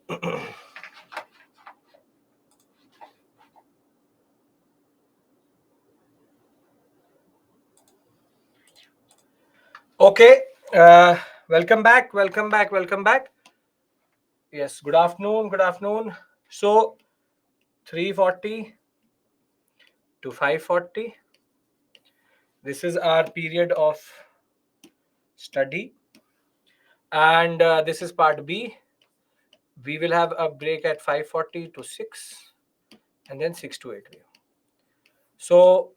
Okay, welcome back. Yes, good afternoon. So 3:40 to 5:40. This is our period of study, and this is part B. We will have a break at 5:40 to 6, and then 6 to 8. So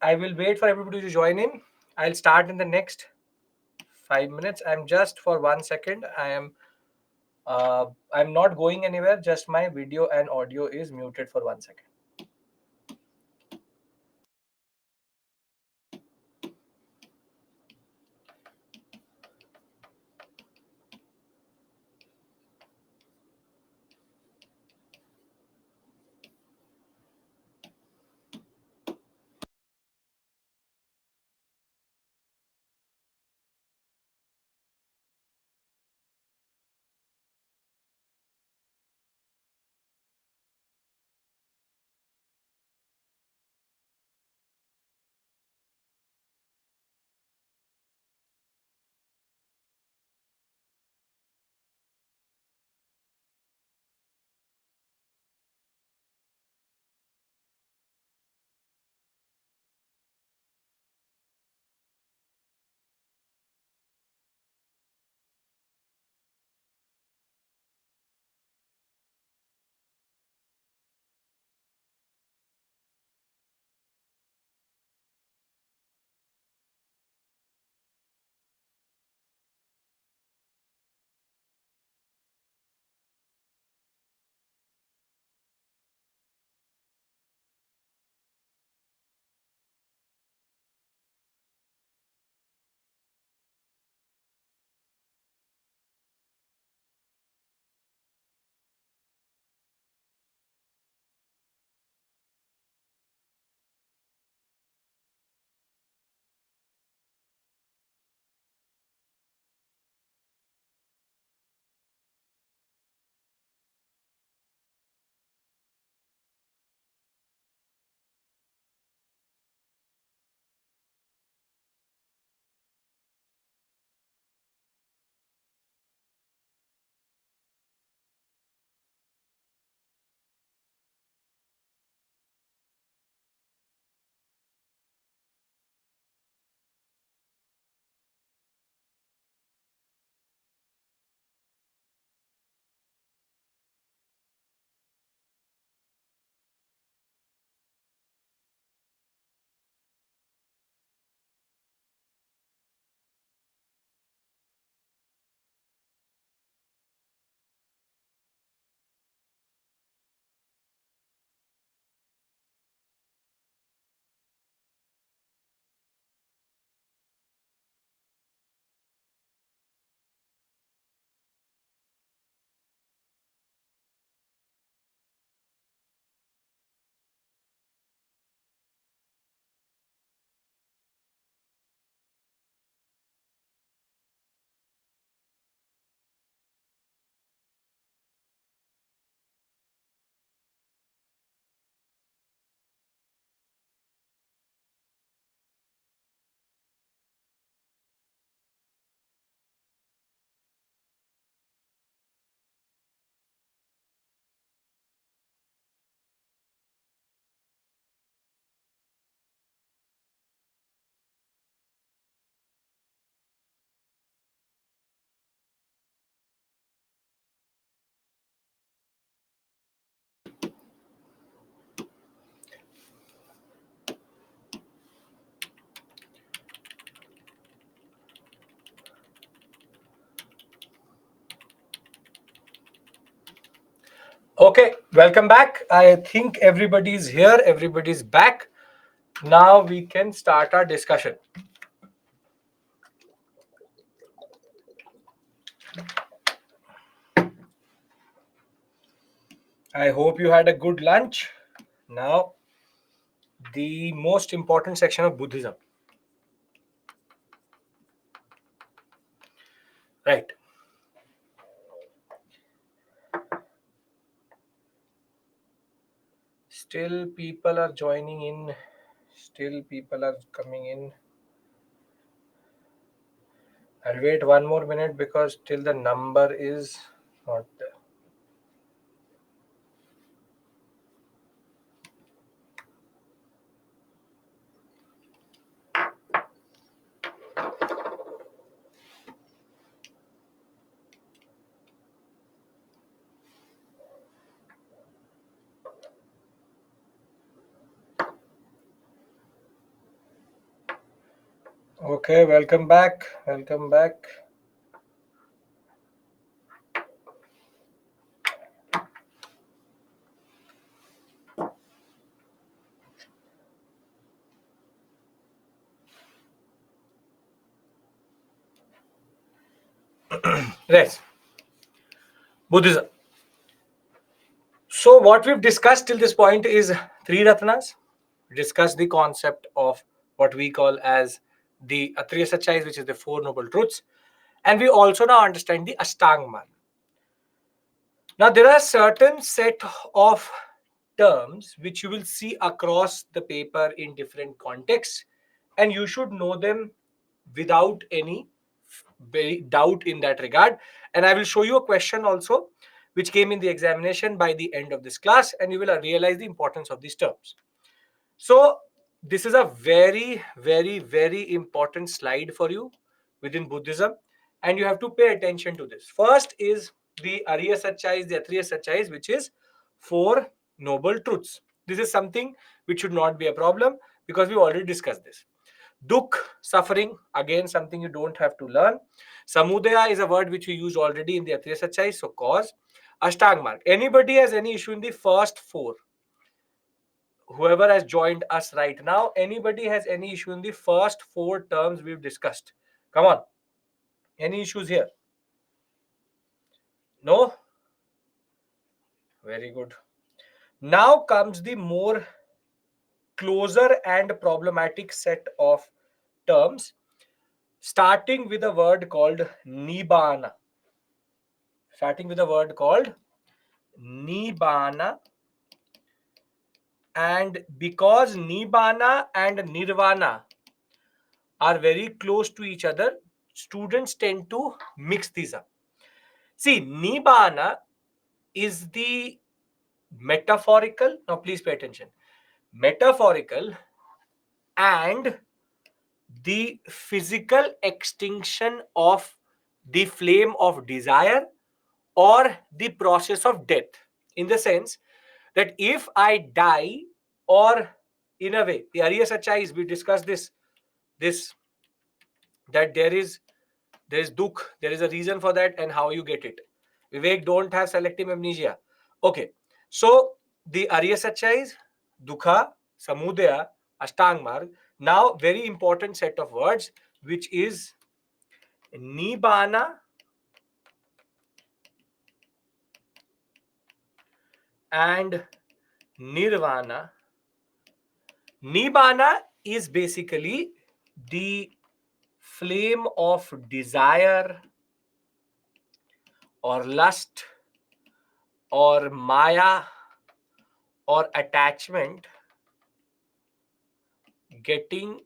I will wait for everybody to join in. I'll start in the next 5 minutes. I'm just for 1 second. I'm not going anywhere. Just my video and audio is muted for 1 second. Okay, welcome back. I think everybody's here, everybody's back. Now we can start our discussion. I hope you had a good lunch. Now, the most important section of Buddhism. Right. Still people are joining in. Still people are coming in. I'll wait one more minute because still the number is not there. Okay, welcome back. Welcome back. Right. Buddhism. So what we've discussed till this point is three ratnas. We discussed the concept of what we call as the Atriya Sachais, which is the Four Noble Truths. And we also now understand the Ashtanga Marg. Now there are certain set of terms which you will see across the paper in different contexts, and you should know them without any very doubt in that regard. And I will show you a question also which came in the examination by the end of this class, and you will realize the importance of these terms. So this is a very, very, very important slide for you within Buddhism, and you have to pay attention to this. First is the Arya Sachais, the Atriya Sachais, which is Four Noble Truths. This is something which should not be a problem because we already discussed this. Dukh, suffering, again something you don't have to learn. Samudaya is a word which we used already in the Atriya Sachai, so cause. Ashtanga Marg. Anybody has any issue in the first four? Whoever has joined us right now, anybody has any issue in the first four terms we've discussed? Come on. Any issues here? No? Very good. Now comes the more closer and problematic set of terms, starting with a word called Nibbana. Starting with a word called Nibbana. And because Nibbana and Nirvana are very close to each other, students tend to mix these up. See, Nibbana is the metaphorical, now please pay attention, metaphorical and the physical extinction of the flame of desire or the process of death, in the sense that if I die, or in a way, the Arya Sachais, we discussed this that there is dukh, there is a reason for that, and how you get it. Vivek don't have selective amnesia. Okay, so the Arya Sachais, Dukha, Samudaya, Ashtanga Marg. Now, very important set of words, which is Nibbana and Nirvana. Nibbana is basically the flame of desire or lust or maya or attachment getting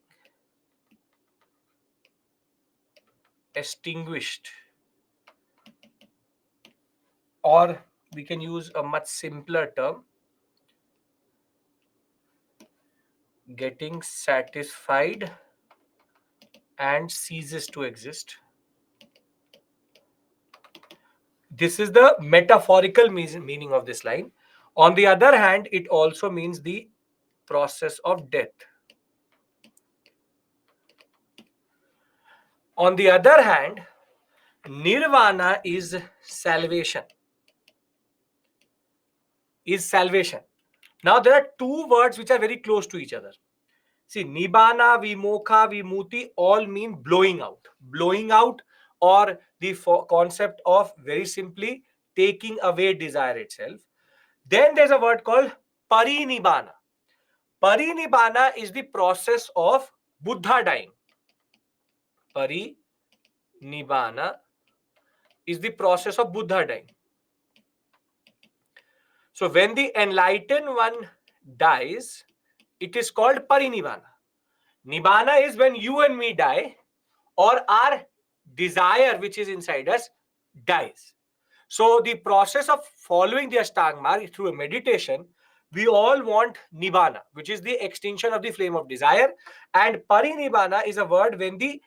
extinguished, or we can use a much simpler term, getting satisfied and ceases to exist. This is the metaphorical meaning of this line. On the other hand, it also means the process of death. On the other hand, nirvana is salvation. Now there are two words which are very close to each other. See, nibbana, vimokha, vimuti all mean blowing out. Blowing out, or the concept of very simply taking away desire itself. Then there's a word called parinibbana. Parinibbana is the process of Buddha dying. Parinibbana is the process of Buddha dying. So when the enlightened one dies, it is called parinibbana. Nibbana is when you and me die, or our desire which is inside us dies. So the process of following the Ashtanga Marg through a meditation, we all want Nibbana, which is the extinction of the flame of desire. And Parinibbana is a word when the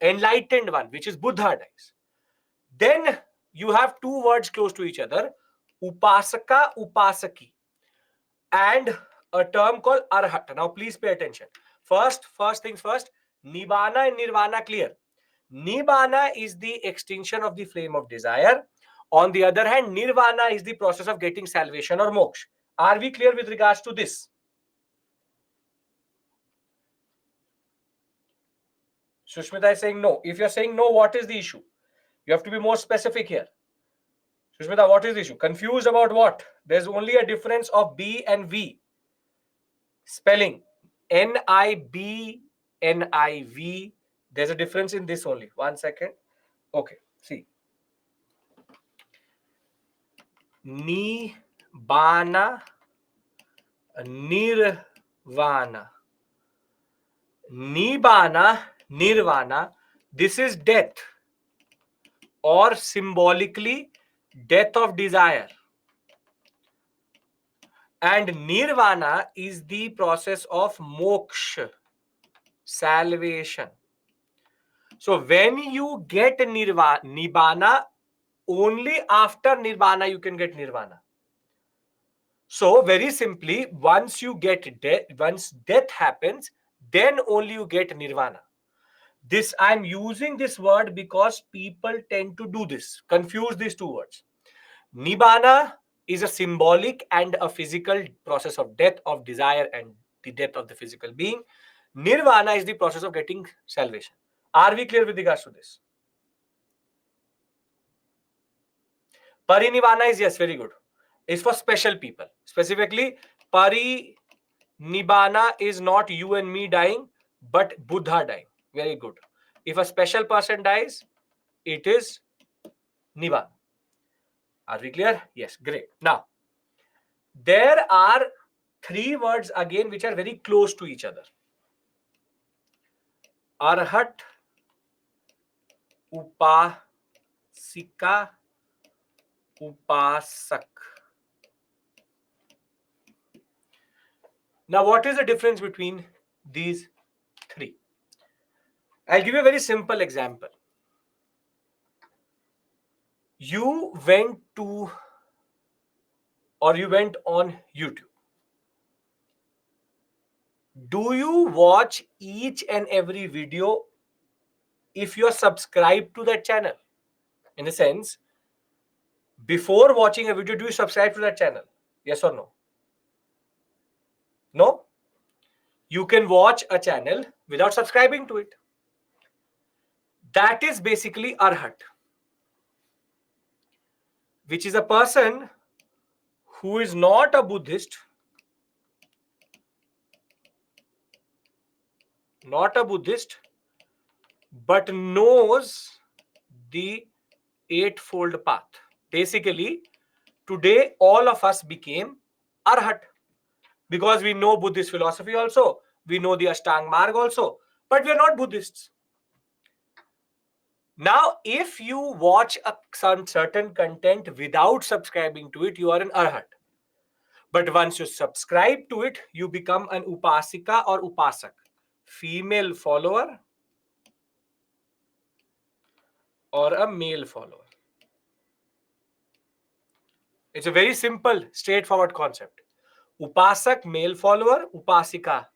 enlightened one, which is Buddha, dies. Then you have two words close to each other, Upasaka, Upasaki, and a term called Arhat. Now please pay attention. First things first, Nibbana and Nirvana clear. Nibbana is the extinction of the flame of desire. On the other hand, Nirvana is the process of getting salvation or moksha. Are we clear with regards to this? Sushmita is saying no. If you're saying no, what is the issue? You have to be more specific here. Sushmita, what is the issue? Confused about what? There's only a difference of B and V. Spelling. N-I-B, N-I-V. There's a difference in this only. 1 second. Okay. See. Nibbana, Nirvana. Nibbana, Nirvana. This is death, or symbolically death of desire. And Nirvana is the process of moksha, salvation. So when you get Nibbana, only after Nirvana you can get Nirvana. So very simply, once you get death, once death happens, then only you get Nirvana. This, I'm using this word because people tend to do this, confuse these two words. Nibbana is a symbolic and a physical process of death of desire and the death of the physical being. Nirvana is the process of getting salvation. Are we clear with regards to this? Parinibbana is, yes, very good. It's for special people. Specifically, Parinibbana is not you and me dying, but Buddha dying. Very good. If a special person dies, it is Nibbana. Are we clear? Yes, great. Now, there are three words again which are very close to each other. Arhat, Upasika, Upasak. Now, what is the difference between these three? I'll give you a very simple example. You went to, or you went on YouTube. Do you watch each and every video if you are subscribed to that channel? In the sense, before watching a video, do you subscribe to that channel? Yes or no? No? You can watch a channel without subscribing to it. That is basically Arhat, which is a person who is not a Buddhist, but knows the eightfold path. Basically, today all of us became Arhat because we know Buddhist philosophy also, we know the Ashtanga Marg also, but we are not Buddhists. Now, if you watch some certain content without subscribing to it, you are an Arhat. But once you subscribe to it, you become an Upasika or Upasak, female follower or a male follower. It's a very simple, straightforward concept. Upasak, male follower. Upasika,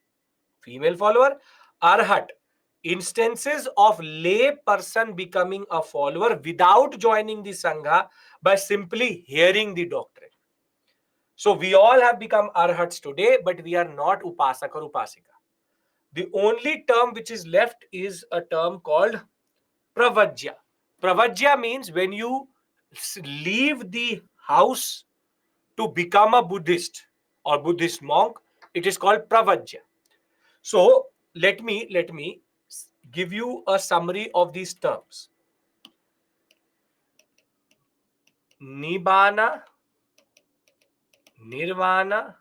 female follower. Arhat, instances of lay person becoming a follower without joining the Sangha by simply hearing the doctrine. So we all have become Arhats today, but we are not Upasak or Upasika. The only term which is left is a term called Pravajya. Pravajya means when you leave the house to become a Buddhist or Buddhist monk, it is called Pravajya. So let me give you a summary of these terms. Nibbana, Nirvana,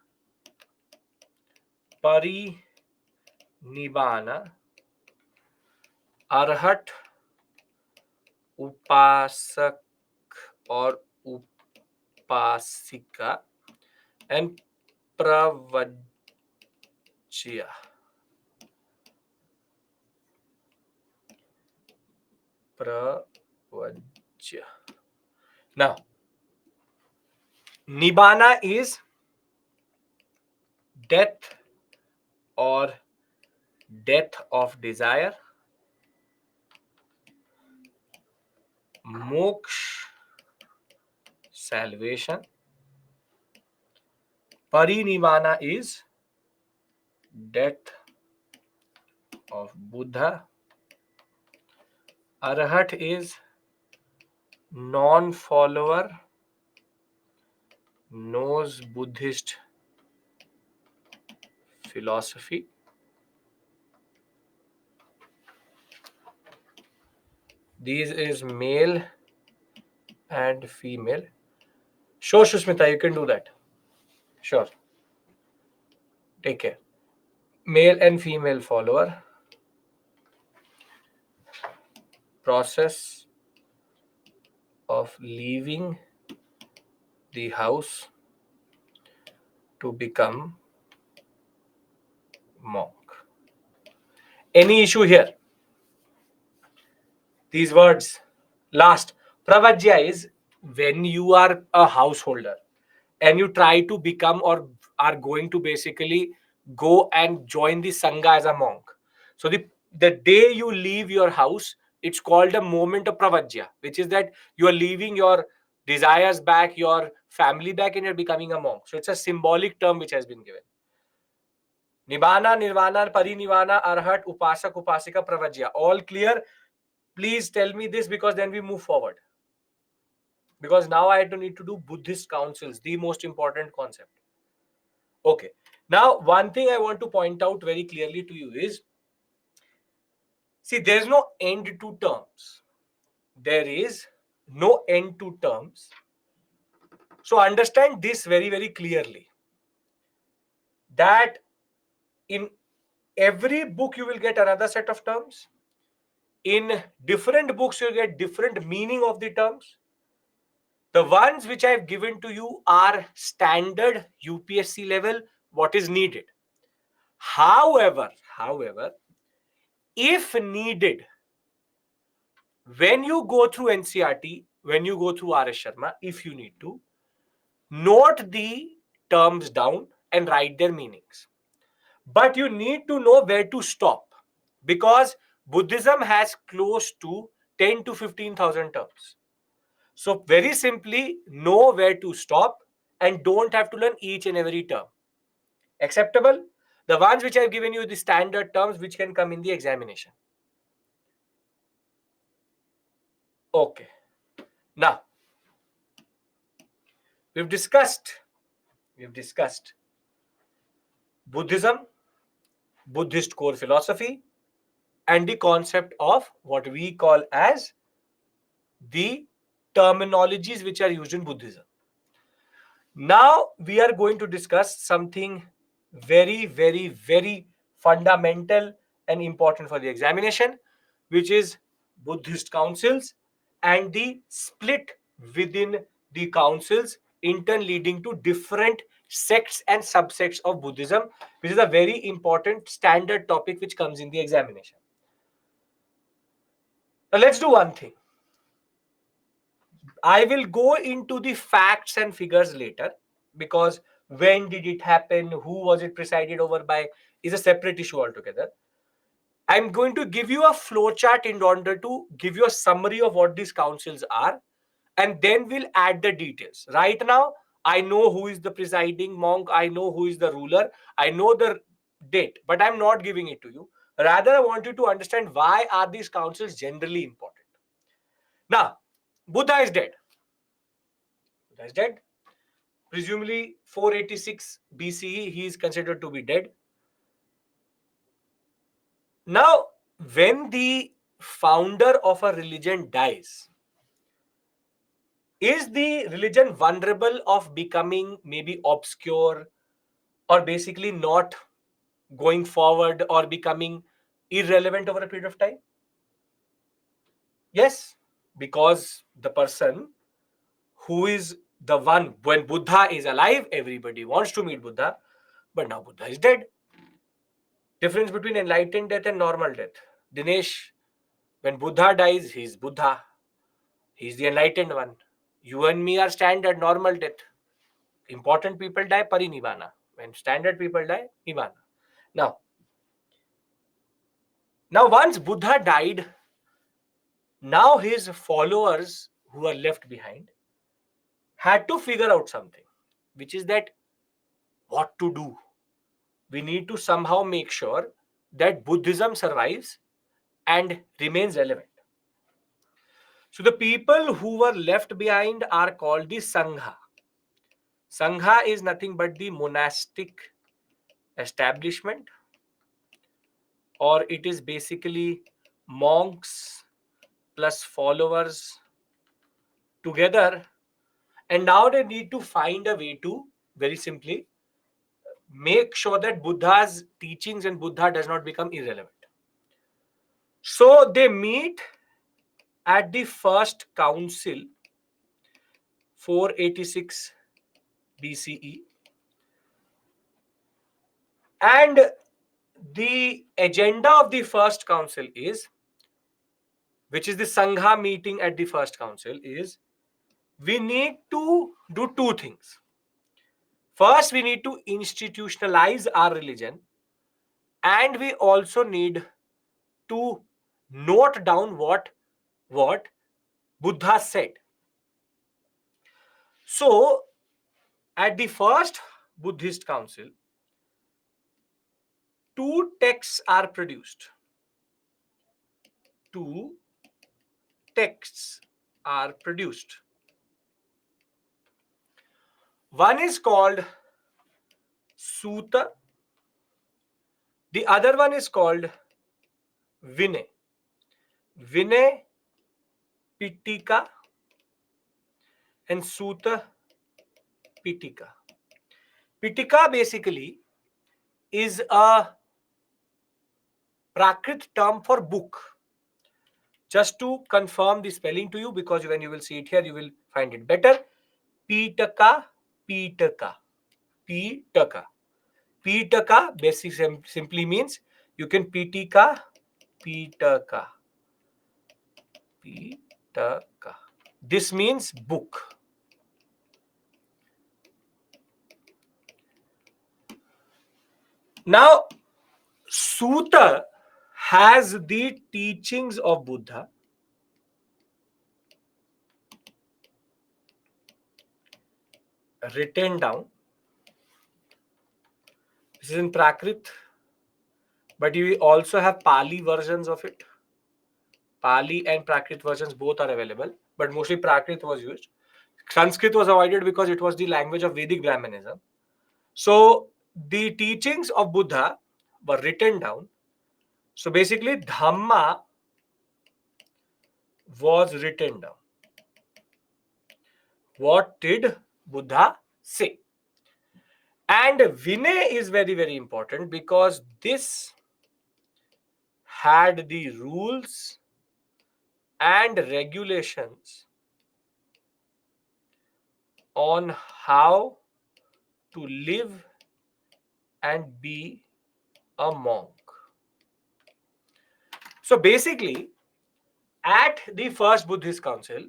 परिनिबाना अर्हट उपासक और उपासिका and pravajya. Pravajya. Now, Nibbana is death or death of desire. Moksha, salvation. Parinibbana is death of Buddha. Arhat is non-follower, knows Buddhist philosophy. These is male and female. Sure, Shushmita, you can do that. Sure. Take care. Male and female follower. Process of leaving the house to become monk. Any issue here? These words. Last. Pravajya is when you are a householder and you try to become or are going to basically go and join the Sangha as a monk. So the day you leave your house, it's called a moment of Pravajya, which is that you are leaving your desires back, your family back, and you're becoming a monk. So it's a symbolic term which has been given. Nibbana, Nirvana, Parinirvana, Arhat, Upasak, Upasika, Pravajya. All clear? Please tell me this because then we move forward. Because now I don't need to do Buddhist councils, the most important concept. Okay. Now, one thing I want to point out very clearly to you is, see, there's no end to terms. There is no end to terms. So understand this very, very clearly. That in every book you will get another set of terms. In different books you'll get different meaning of the terms. The ones which I have given to you are standard UPSC level, what is needed. However, if needed, when you go through NCRT, when you go through RS Sharma, if you need to, note the terms down and write their meanings. But you need to know where to stop because Buddhism has close to 10 to 15,000 terms. So very simply, know where to stop and don't have to learn each and every term. Acceptable? The ones which I have given you the standard terms which can come in the examination. Okay. Now, we've discussed Buddhism, Buddhist core philosophy, and the concept of what we call as the terminologies which are used in Buddhism. Now we are going to discuss something very, very, very fundamental and important for the examination, which is Buddhist councils and the split within the councils, in turn leading to different sects and subsects of Buddhism, which is a very important standard topic which comes in the examination. Now let's do one thing. I will go into the facts and figures later because when did it happen, who was it presided over by is a separate issue altogether. I'm going to give you a flowchart in order to give you a summary of what these councils are, and then we'll add the details. Right now, I know who is the presiding monk, I know who is the ruler, I know the date, but I'm not giving it to you. Rather, I want you to understand why are these councils generally important. Now, Buddha is dead. Buddha is dead. Presumably 486 BCE, he is considered to be dead. Now, when the founder of a religion dies, is the religion vulnerable of becoming maybe obscure or basically not going forward or becoming irrelevant over a period of time? Yes, because the person who is the one, when Buddha is alive, everybody wants to meet Buddha, but now Buddha is dead. Difference between enlightened death and normal death. Dinesh, when Buddha dies, he's Buddha. He's the enlightened one. You and me are standard normal death. Important people die, parinirvana. When standard people die, nirvana. Now once Buddha died, now his followers who are left behind had to figure out something, which is that what to do. We need to somehow make sure that Buddhism survives and remains relevant. So the people who were left behind are called the Sangha. Sangha is nothing but the monastic establishment, or it is basically monks plus followers together. And now they need to find a way to, very simply, make sure that Buddha's teachings and Buddha does not become irrelevant. So they meet at the first council, 486 BCE, and the agenda of the first council is, which is the Sangha meeting at the first council, is we need to do two things. First, we need to institutionalize our religion, and we also need to note down what Buddha said. So, at the first Buddhist council, two texts are produced. Two texts are produced. One is called Sutta. The other one is called Vinay. Vinay Pitaka and Sutta Pitaka. Pitaka basically is a Prakrit term for book. Just to confirm the spelling to you, because when you will see it here, you will find it better. Pitaka, Pitaka, Pitaka. Pitaka basically simply means you can Pitika, Pitaka, Pitaka. This means book. Now, Sutta has the teachings of Buddha written down. This is in Prakrit, but you also have Pali versions of it. Pali and Prakrit versions both are available, but mostly Prakrit was used. Sanskrit was avoided because it was the language of Vedic Brahmanism. So the teachings of Buddha were written down. So basically, Dhamma was written down. What did Buddha say? And Vinay is very, very important because this had the rules and regulations on how to live and be a monk. So basically, at the first Buddhist council,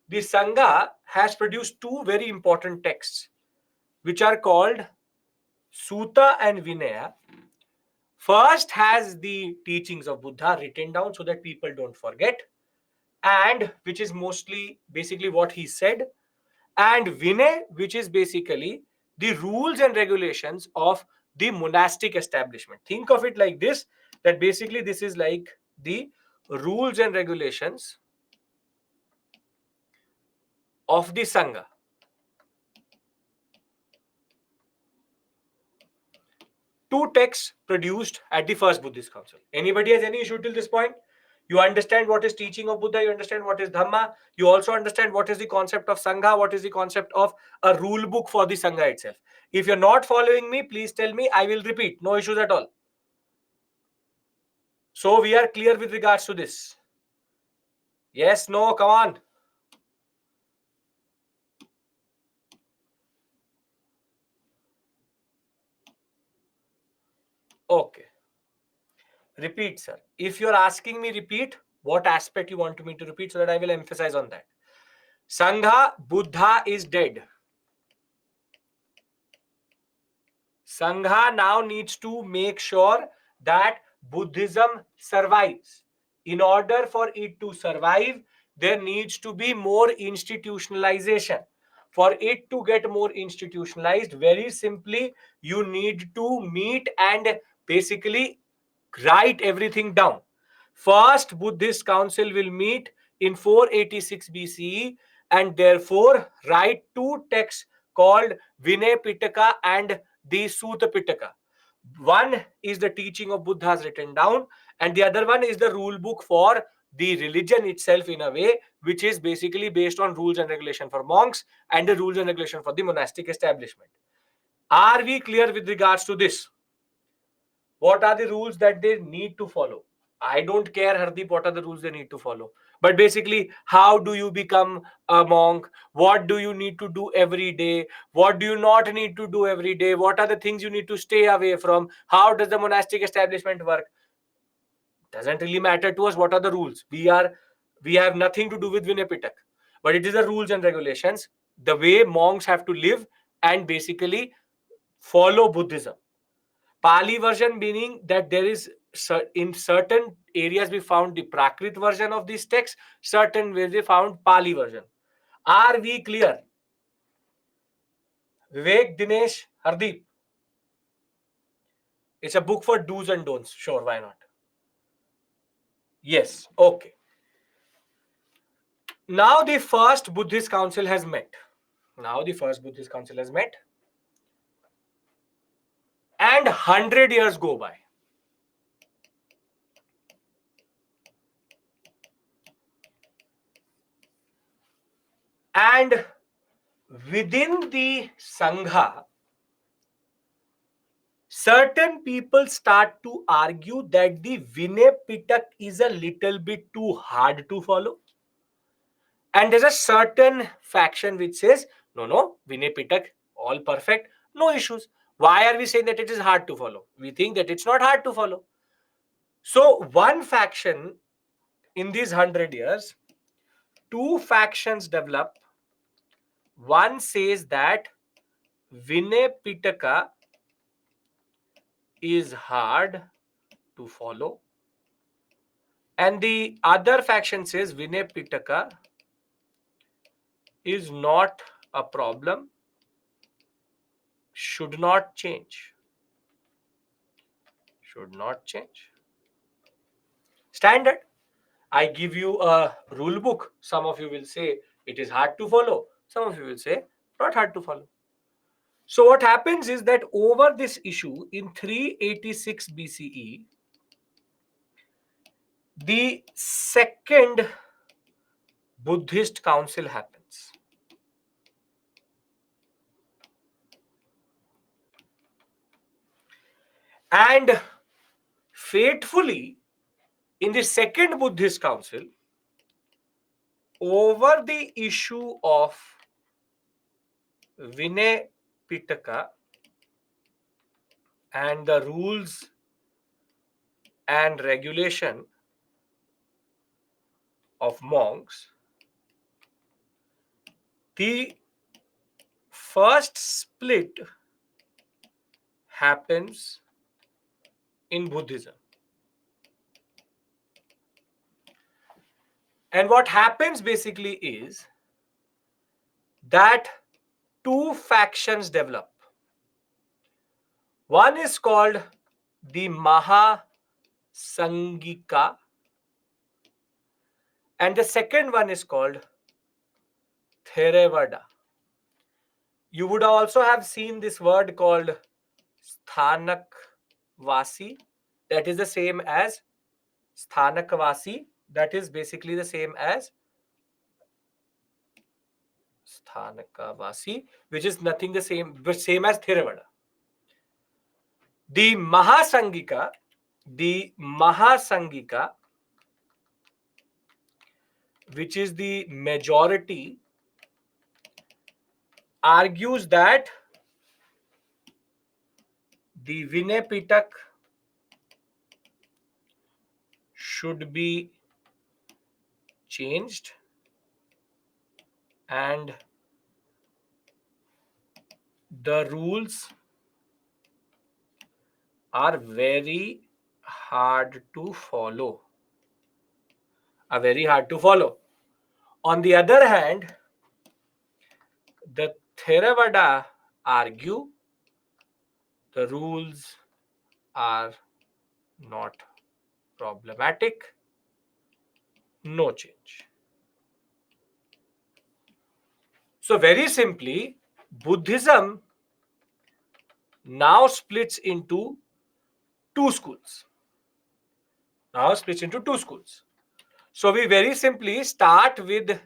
the Sangha has produced two very important texts, which are called Sutta and Vinaya. First has the teachings of Buddha written down so that people don't forget, and which is mostly basically what he said, and Vinay, which is basically the rules and regulations of the monastic establishment. Think of it like this, that basically this is like the rules and regulations of the Sangha. Two texts produced at the first Buddhist council. Anybody has any issue till this point? You understand what is teaching of Buddha, you understand what is Dhamma, you also understand what is the concept of Sangha, what is the concept of a rule book for the Sangha itself. If you're not following me, please tell me, I will repeat, no issues at all. So we are clear with regards to this. Yes, no, come on. Okay. Repeat, sir. If you're asking me repeat, what aspect you want me to repeat so that I will emphasize on that. Sangha, Buddha is dead. Sangha now needs to make sure that Buddhism survives. In order for it to survive, there needs to be more institutionalization. For it to get more institutionalized, very simply, you need to meet and basically write everything down. First Buddhist council will meet in 486 BCE and therefore write two texts called Vinay Pitaka and the Sutta Pitaka. One is the teaching of Buddha's written down, and the other one is the rule book for the religion itself, in a way, which is basically based on rules and regulation for monks and the rules and regulation for the monastic establishment. Are we clear with regards to this? What are the rules that they need to follow? I don't care, Hardeep, what are the rules they need to follow. But basically, how do you become a monk? What do you need to do every day? What do you not need to do every day? What are the things you need to stay away from? How does the monastic establishment work? Doesn't really matter to us what are the rules. We have nothing to do with Vinay Pitak. But it is the rules and regulations, the way monks have to live and basically follow Buddhism. Pali version meaning that there is in certain areas we found the Prakrit version of this text, certain ways we found Pali version. Are we clear? Vivek, Dinesh, Hardeep. It's a book for do's and don'ts. Sure, why not? Yes, okay. Now the first Buddhist council has met. And 100 years go by. And within the Sangha, certain people start to argue that the Vinay Pitak is a little bit too hard to follow. And there's a certain faction which says, no, Vinay Pitak, all perfect, no issues. Why are we saying that it is hard to follow? We think that it's not hard to follow. So one faction in these 100 years, two factions develop. One says that Vinay Pitaka is hard to follow. And the other faction says Vinay Pitaka is not a problem, should not change. Should not change. Standard. I give you a rule book. Some of you will say it is hard to follow. Some of you will say not hard to follow. So what happens is that over this issue in 386 BCE, the second Buddhist council happens. And fatefully, in the second Buddhist council, over the issue of Vinay Pitaka and the rules and regulation of monks, the first split happens in Buddhism. And what happens basically is that two factions develop. One is called the Mahasangika, and the second one is called Theravada. You would also have seen this word called Sthanakvasi. That is the same as Sthanakvasi That is basically the same as Sthanakavasi, which is nothing the same, but same as Theravada. The Mahasangika, which is the majority, argues that the Vinay Pitak should be changed and the rules are very hard to follow. On the other hand, the Theravada argue the rules are not problematic, no change. So very simply, Buddhism now splits into two schools. So we very simply start with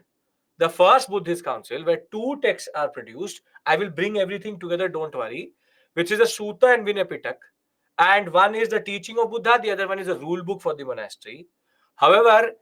the first Buddhist council where two texts are produced. I will bring everything together, don't worry, which is the Sutta and Vinaya Pitak. And one is the teaching of Buddha, the other one is a rule book for the monastery. However,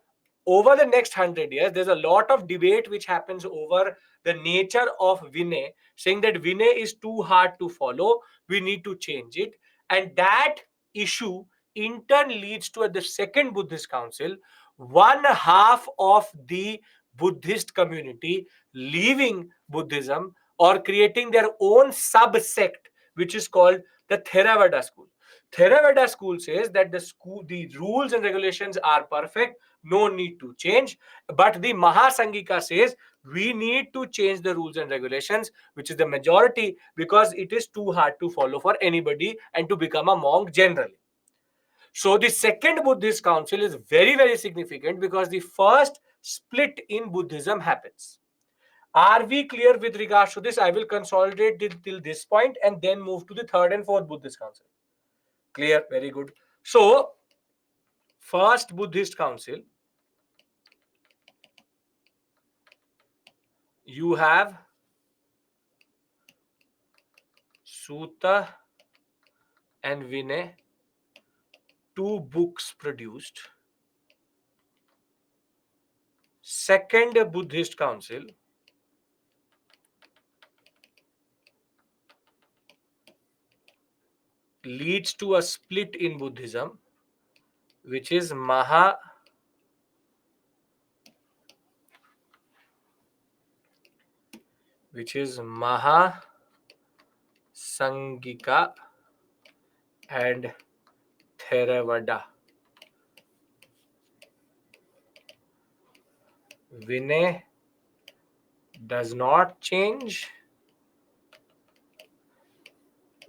over the next 100 years, there's a lot of debate which happens over the nature of Vinay, saying that Vinay is too hard to follow, we need to change it. And that issue in turn leads to, at the second Buddhist council, one half of the Buddhist community leaving Buddhism or creating their own subsect, which is called the Theravada school. Theravada school says that the rules and regulations are perfect, no need to change. But the Mahasangika says we need to change the rules and regulations, which is the majority, because it is too hard to follow for anybody and to become a monk generally. So the second Buddhist council is very, very significant because the first split in Buddhism happens. Are we clear with regards to this? I will consolidate it till this point and then move to the third and fourth Buddhist council. Clear? Very good. So, first Buddhist council, you have Sutta and Vinay, two books produced. Second Buddhist council, leads to a split in Buddhism, which is Mahasangika and Theravada. Vinay does not change,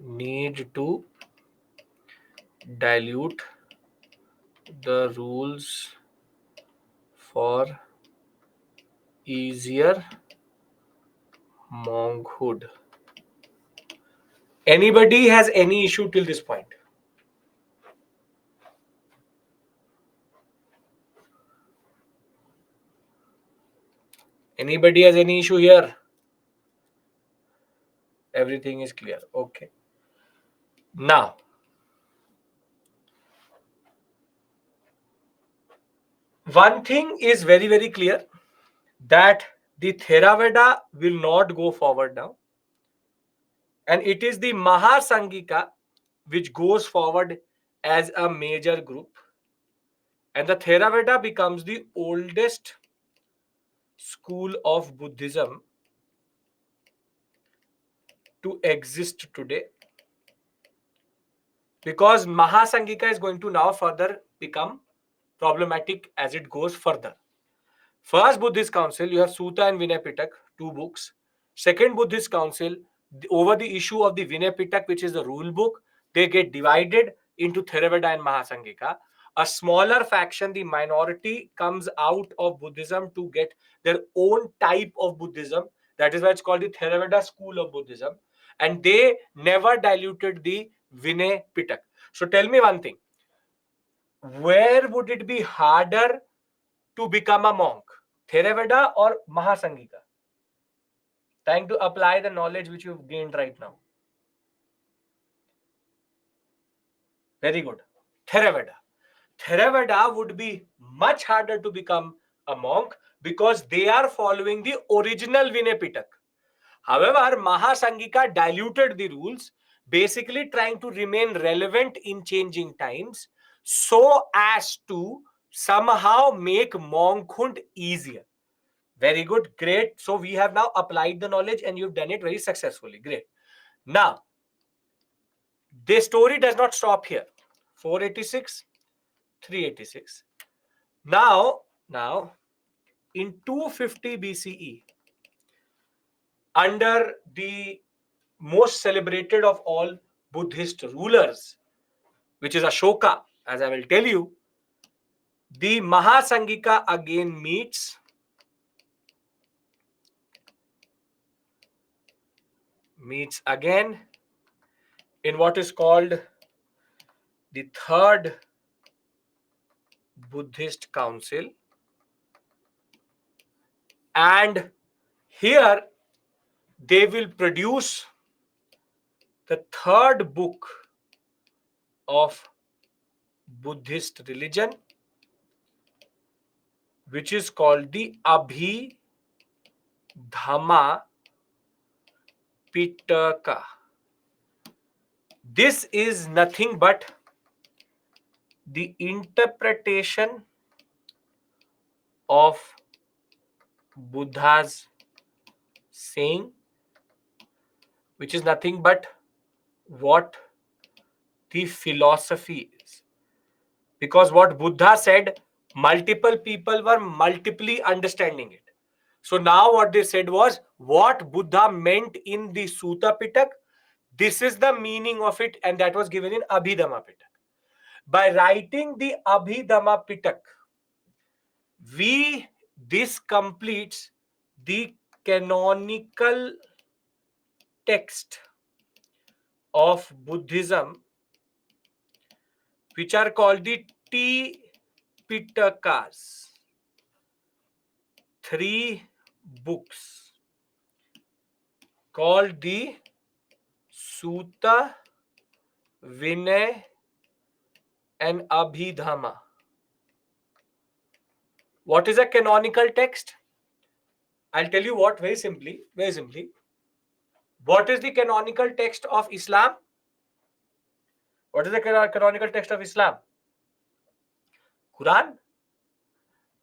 need to dilute the rules for easier monkhood. Anybody has any issue till this point? Anybody has any issue here? Everything is clear. Okay. Now, one thing is very, very clear, that the Theravada will not go forward now. And it is the Mahasangika which goes forward as a major group. And the Theravada becomes the oldest school of Buddhism to exist today, because Mahasangika is going to now further become problematic as it goes further. First Buddhist council, you have Sutta and Vinaya Pitak, two books. Second Buddhist council, over the issue of the Vinaya Pitak, which is the rule book, they get divided into Theravada and Mahasangika. A smaller faction, the minority, comes out of Buddhism to get their own type of Buddhism. That is why it's called the Theravada school of Buddhism. And they never diluted the Vinaya Pitak. So tell me one thing. Where would it be harder to become a monk? Theravada or Mahasangika? Trying to apply the knowledge which you've gained right now. Very good. Theravada. Theravada would be much harder to become a monk because they are following the original Vinay Pitak. However, Mahasangika diluted the rules, basically trying to remain relevant in changing times so as to somehow make monkhood easier. Very good, great. So we have now applied the knowledge and you've done it very successfully. Great. Now, the story does not stop here. 486, 386. Now, in 250 BCE, under the most celebrated of all Buddhist rulers, which is Ashoka, as I will tell you, the Mahasangika again meets again in what is called the Third Buddhist Council, and here they will produce the third book of Buddhist religion, which is called the Abhidhamma Pitaka. This is nothing but the interpretation of Buddha's saying, which is nothing but what the philosophy is. Because what Buddha said, multiple people were multiply understanding it. So now what they said was, what Buddha meant in the Sutta Pitak, this is the meaning of it, and that was given in Abhidhamma Pitak. By writing the Abhidhamma Pitak, this completes the canonical text of Buddhism, which are called the Pitakas. 3 books called the Sutta, Vinay, and Abhidhamma. What is a canonical text? I'll tell you what, very simply. What is the canonical text of Islam? What is the canonical text of Islam? Quran.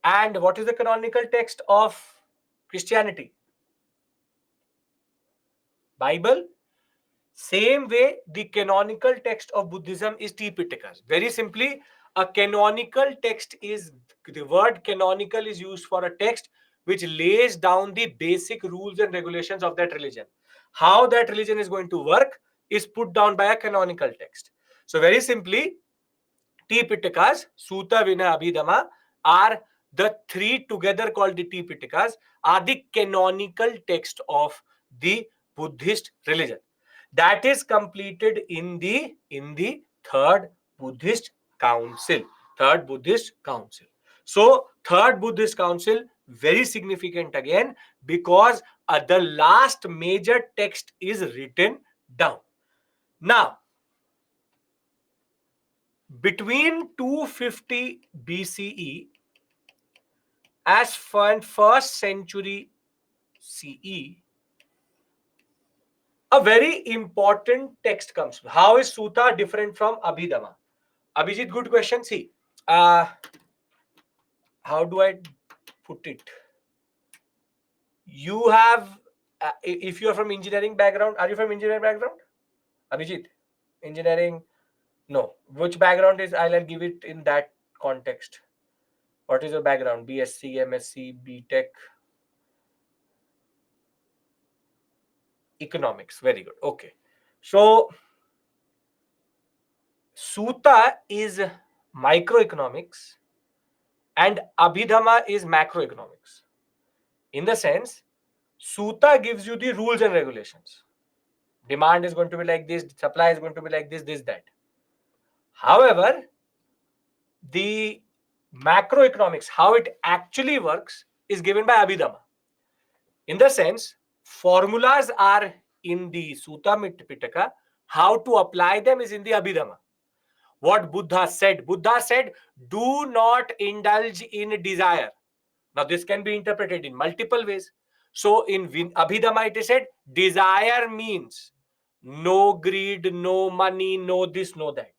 And what is the canonical text of Christianity? Bible. Same way, the canonical text of Buddhism is Tipitakas. Very simply, a canonical text is, the word canonical is used for a text which lays down the basic rules and regulations of that religion. How that religion is going to work is put down by a canonical text. So very simply, Tipitakas, Sutta, Vinaya, Abhidhamma are the 3 together called the Tipitakas, are the canonical text of the Buddhist religion. That is completed in the Third Buddhist Council. Third Buddhist Council. So Third Buddhist Council, very significant again, because the last major text is written down. Now, between 250 BCE as first century CE, a very important text comes. How is Sutta different from Abhidhamma? Abhijit, good question. See, how do I put it? You have, if you are from engineering background, are you from engineering background? Abhijit, engineering? No. Which background is, I'll give it in that context. What is your background? BSc, MSc, BTech? Economics. Very good. Okay. So, Sutta is microeconomics and Abhidhamma is macroeconomics. In the sense, Sutta gives you the rules and regulations. Demand is going to be like this, supply is going to be like this, that. However, the Macroeconomics, how it actually works, is given by Abhidhamma. In the sense, formulas are in the Sutta Pitaka, how to apply them is in the Abhidhamma. What Buddha said, do not indulge in desire. Now, this can be interpreted in multiple ways. So, in Abhidhamma, it is said, desire means no greed, no money, no this, no that.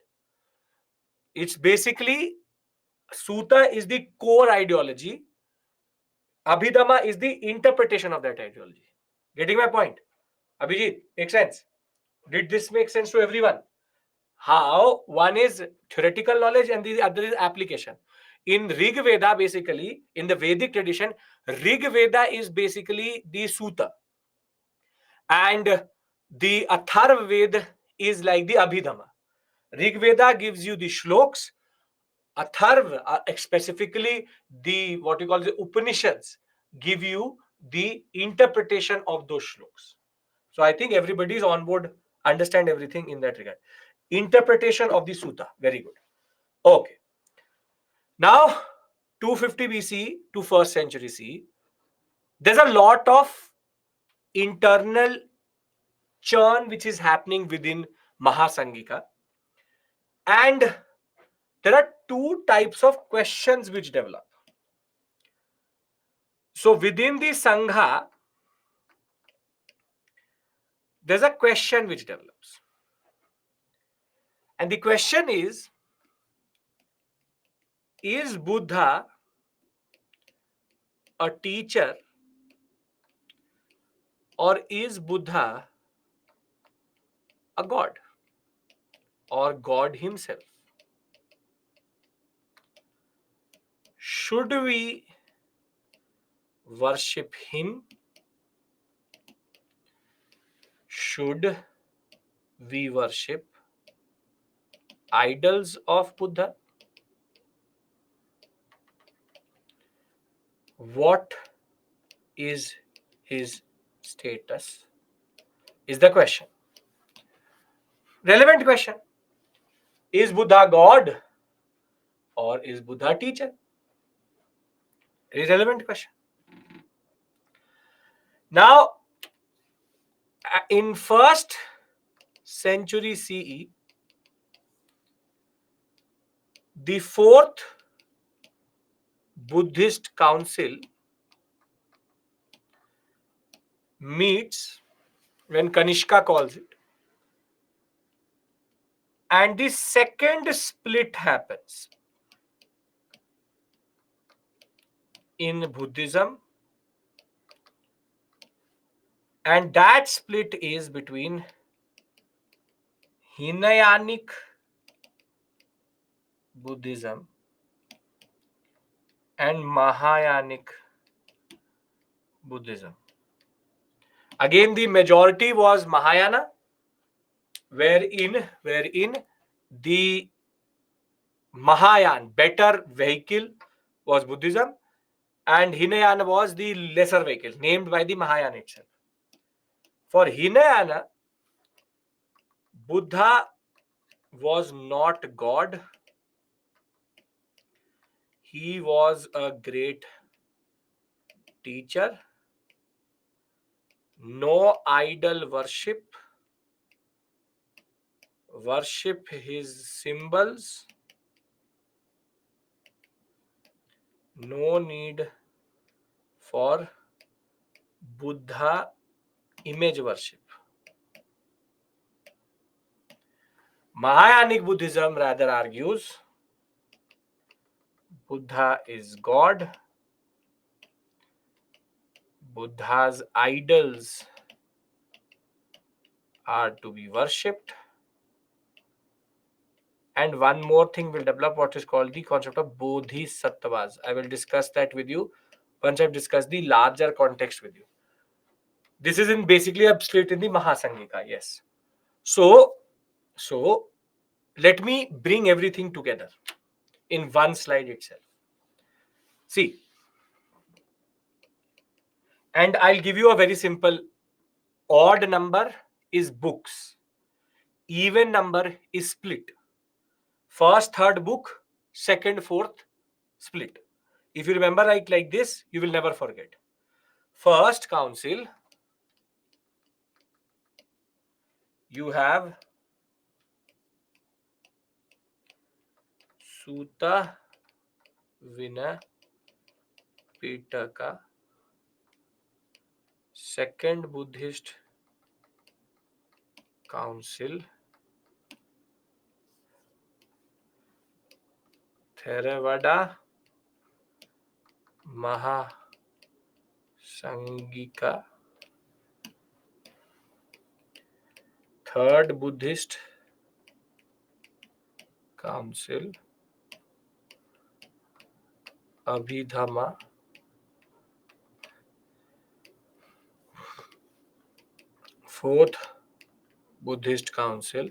It's basically, Sutta is the core ideology. Abhidhamma is the interpretation of that ideology. Getting my point? Abhijit, makes sense? Did this make sense to everyone? How one is theoretical knowledge and the other is application. In Rig Veda, basically, in the Vedic tradition, Rig Veda is basically the Sutta. And the Atharva Veda is like the Abhidhamma. Rig Veda gives you the shloks. Atharva, specifically the what you call the Upanishads, give you the interpretation of those shloks. So I think everybody is on board, understand everything in that regard. Interpretation of the Sutta, very good. Okay. Now, 250 BC to 1st century CE, there's a lot of internal churn which is happening within Mahasangika. And there are two types of questions which develop. So within the Sangha, there's a question which develops. And the question is Buddha a teacher or is Buddha a god or God himself? Should we worship him? Should we worship idols of Buddha? What is his status? Is the question. Relevant question. Is Buddha God or is Buddha teacher? Irrelevant question. Now, in 1st century CE, the 4th Buddhist council meets when Kanishka calls it, and the second split happens in Buddhism, and that split is between Hinayanic Buddhism and Mahayanic Buddhism. Again, the majority was Mahayana, wherein the Mahayan, better vehicle, was Buddhism, and Hinayana was the lesser vehicle, named by the Mahayana itself. For Hinayana, Buddha was not God. He was a great teacher. No idol worship. Worship his symbols. No need for Buddha image worship. Mahayanic Buddhism rather argues Buddha is God. Buddha's idols are to be worshipped. And one more thing will develop, what is called the concept of bodhisattvas. I will discuss that with you once I've discussed the larger context with you. This is in basically a split in the Mahasangika, yes. So let me bring everything together in one slide itself. See, and I'll give you a very simple. Odd number is books. Even number is split. First, third book, second, fourth, split. If you remember like this, you will never forget. First council, you have Suta Vinaya Pitaka. Second Buddhist council, Theravada Mahasangika. Third Buddhist council, Abhidhamma. Fourth Buddhist council,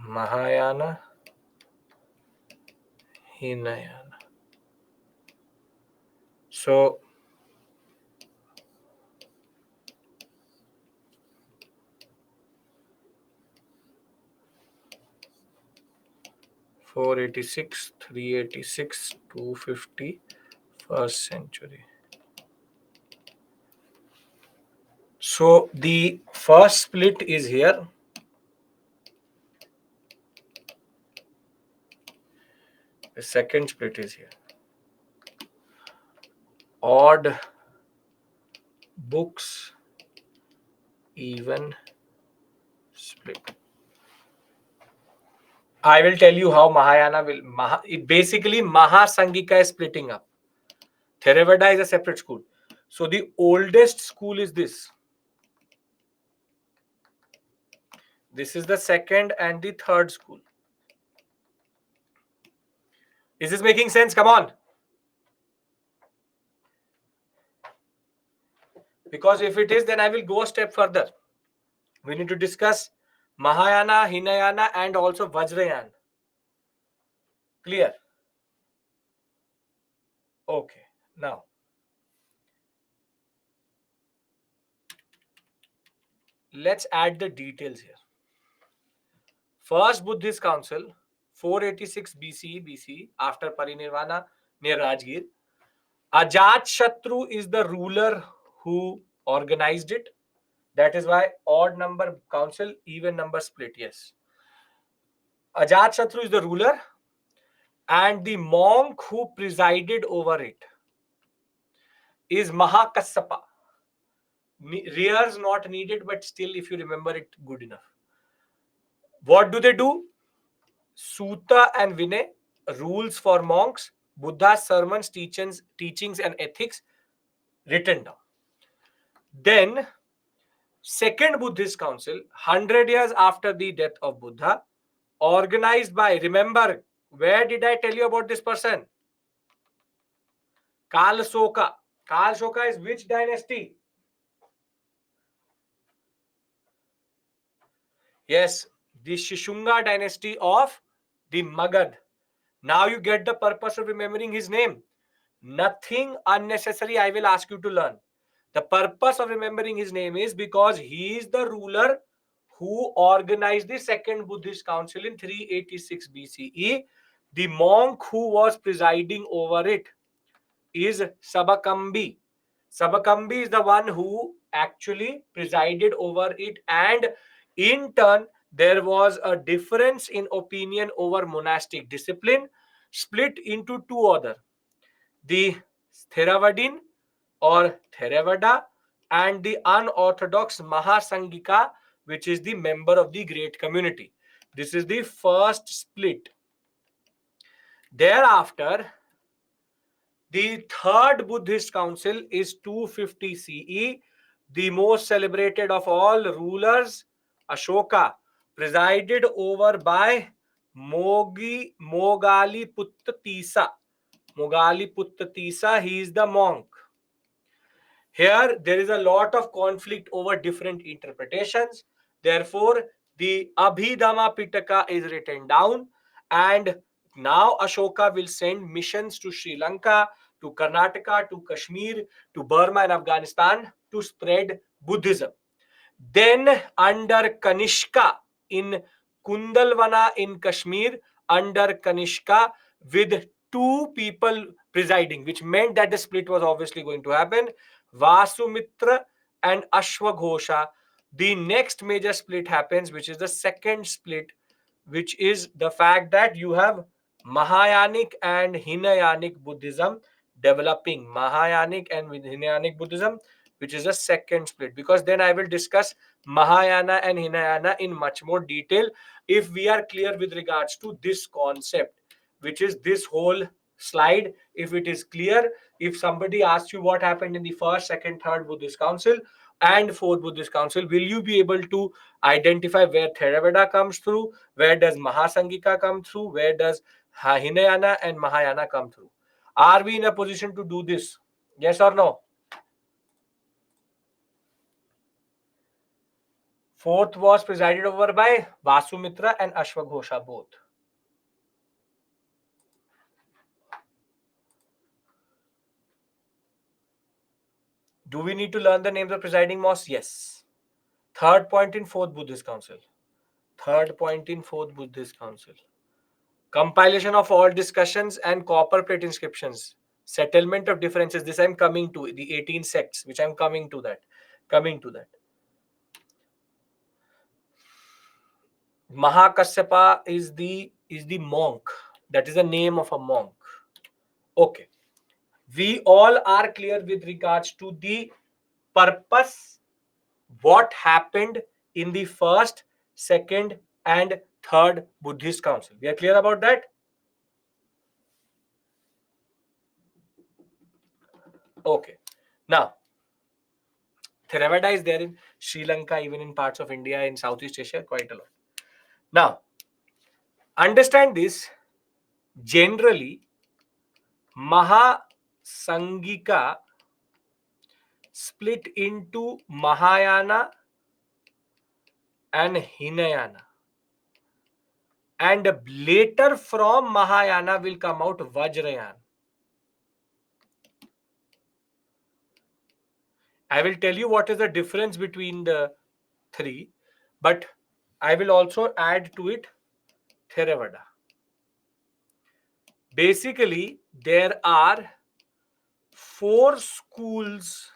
Mahayana Hinayana. So (486, 386, 250), first century. So the first split is here. The second split is here. Odd books, even split. I will tell you how Mahayana will. Basically, Mahasangika is splitting up. Theravada is a separate school. So the oldest school is this. This is the second and the third school. Is this making sense? Come on. Because if it is, then I will go a step further. We need to discuss Mahayana, Hinayana, and also Vajrayana. Clear? Okay. Now, let's add the details here. First Buddhist Council, 486 BCE, after Parinirvana near Rajgir. Ajat is the ruler who organized it. That is why odd number council, even number split. Yes. Ajat is the ruler, and the monk who presided over it is Mahakassapa. Rears not needed, but still, if you remember it, good enough. What do they do? Sutta and Vinay, rules for monks, Buddha's sermons, teachings and ethics, written down. Then, second Buddhist council, 100 years after the death of Buddha, organized by, remember, where did I tell you about this person? Kalsoka. Kalsoka is which dynasty? Yes, the Shishunga dynasty of the Magad. Now you get the purpose of remembering his name. Nothing unnecessary I will ask you to learn. The purpose of remembering his name is because he is the ruler who organized the second Buddhist council in 386 BCE. The monk who was presiding over it is Sabakambi. Sabakambi is the one who actually presided over it, and in turn, there was a difference in opinion over monastic discipline, split into two other, the Theravadin or Theravada and the unorthodox Mahasangika, which is the member of the great community. This is the first split. Thereafter, the third Buddhist council is 250 CE, the most celebrated of all rulers, Ashoka, presided over by Mogali Putta Mogali Putta, he is the monk. Here, there is a lot of conflict over different interpretations. Therefore, the Abhidhamma Pitaka is written down, and now Ashoka will send missions to Sri Lanka, to Karnataka, to Kashmir, to Burma and Afghanistan to spread Buddhism. Then, under Kanishka in Kundalwana in Kashmir under Kanishka with 2 people presiding, which meant that the split was obviously going to happen. Vasumitra and Ashwaghosha. The next major split happens, which is the second split, which is the fact that you have Mahayanic and Hinayanic Buddhism developing. Mahayanic and Hinayanic Buddhism, which is a second split, because then I will discuss Mahayana and Hinayana in much more detail if we are clear with regards to this concept, which is this whole slide. If it is clear, if somebody asks you what happened in the first, second, third Buddhist council and fourth Buddhist council, will you be able to identify where Theravada comes through, where does Mahasangika come through, where does Hinayana and Mahayana come through? Are we in a position to do this? Yes or no? Fourth was presided over by Vasumitra and Ashwaghosha both. Do we need to learn the names of presiding monks? Yes. Third point in fourth Buddhist council. Third point in fourth Buddhist council. Compilation of all discussions and copper plate inscriptions. Settlement of differences. This I'm coming to. The 18 sects, which I'm coming to that. Coming to that. Mahakasyapa is the monk. That is the name of a monk. Okay. We all are clear with regards to the purpose, what happened in the first, second, and third Buddhist council. We are clear about that? Okay. Now, Theravada is there in Sri Lanka, even in parts of India, in Southeast Asia, quite a lot. Now, understand this. Generally, Mahasangika split into Mahayana and Hinayana. And later from Mahayana will come out Vajrayana. I will tell you what is the difference between the three, but I will also add to it Theravada. Basically, there are 4 schools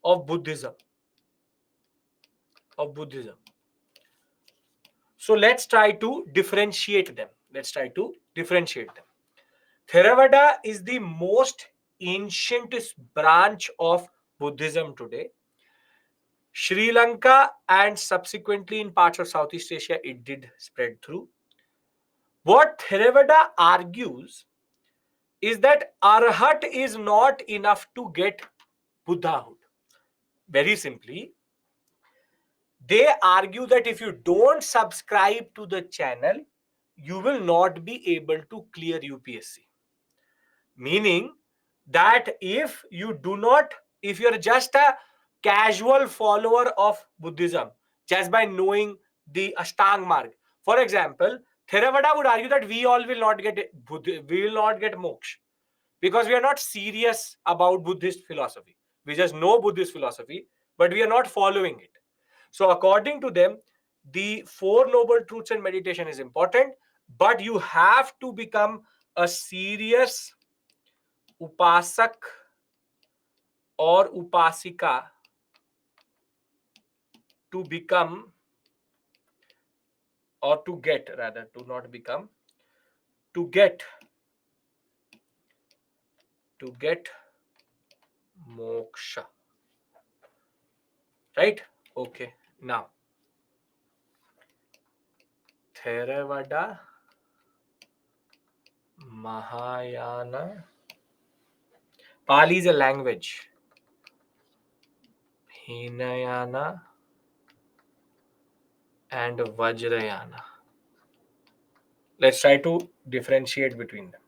of Buddhism. So let's try to differentiate them. Theravada is the most ancient branch of Buddhism today. Sri Lanka and subsequently in parts of Southeast Asia, it did spread through. What Theravada argues is that Arhat is not enough to get Buddhahood. Very simply, they argue that if you don't subscribe to the channel, you will not be able to clear UPSC. Meaning that if you're just a casual follower of Buddhism, just by knowing the Ashtang Marg, for example, Theravada would argue that we will not get moksha because we are not serious about Buddhist philosophy. We just know Buddhist philosophy, but we are not following it. So according to them, the 4 noble truths and meditation is important, but you have to become a serious upasak or upasika to become, or to get, rather, to not become, to get moksha. Right? Okay. Now, Theravada, Mahayana, Pali is a language. Hinayana and Vajrayana. Let's try to differentiate between them.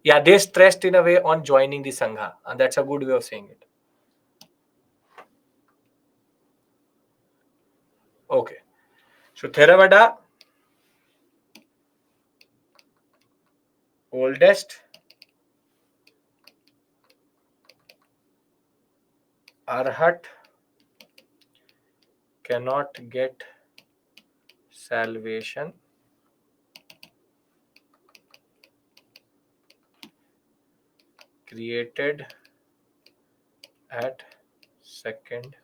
Yeah, they stressed in a way on joining the Sangha, and that's a good way of saying it. Okay. So Theravada, oldest, Arhat cannot get salvation created at second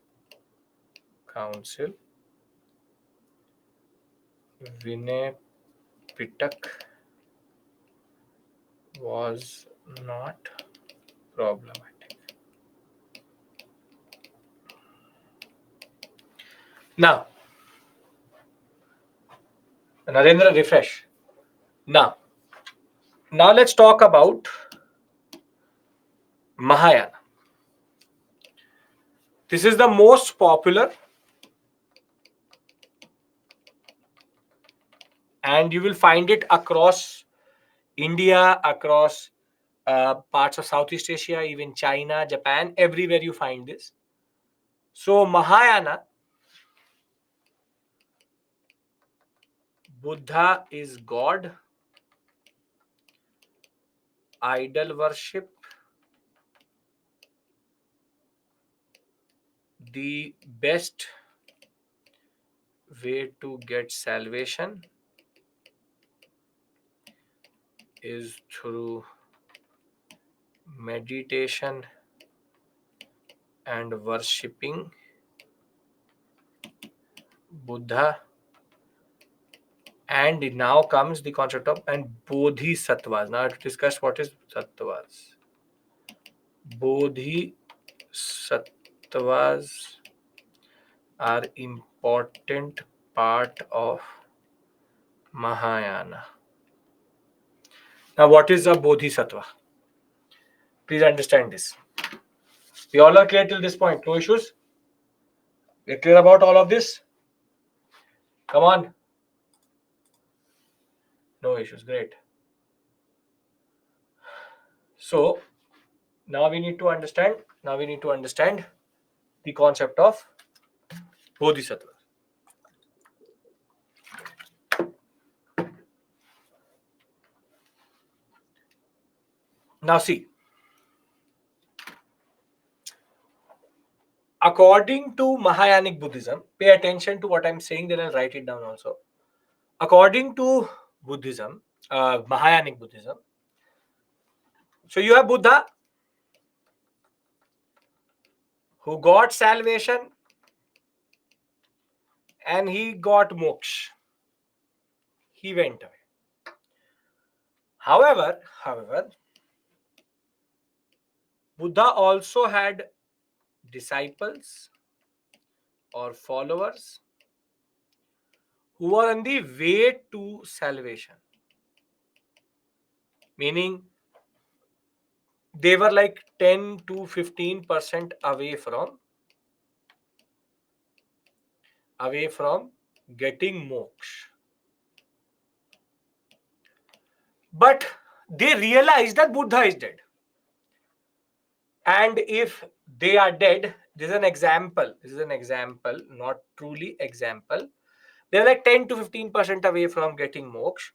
council. Vinay Pitak was not problematic. Now, Narendra, refresh. Now let's talk about Mahayana. This is the most popular, and you will find it across India, across parts of Southeast Asia, even China, Japan, everywhere you find this. So, Mahayana, Buddha is God, idol worship, the best way to get salvation is through meditation and worshipping Buddha. And now comes the concept of and bodhisattvas. Now to discuss what is sattvas. Bodhisattvas are important part of Mahayana. Now, what is a bodhisattva? Please understand this. We all are clear till this point. No issues? We're clear about all of this? Come on. No issues. Great. So, now we need to understand. The concept of bodhisattva. Now, see. According to Mahayanic Buddhism, pay attention to what I'm saying, then I'll write it down also. According to Buddhism, Mahayanic Buddhism, so you have Buddha who got salvation and he got moksha. He went away. However, Buddha also had disciples or followers who were on the way to salvation. Meaning, they were like 10 to 15% away from getting moksha. But they realized that Buddha is dead. And if they are dead, this is an example, not truly example. They're like 10 to 15% away from getting moksha.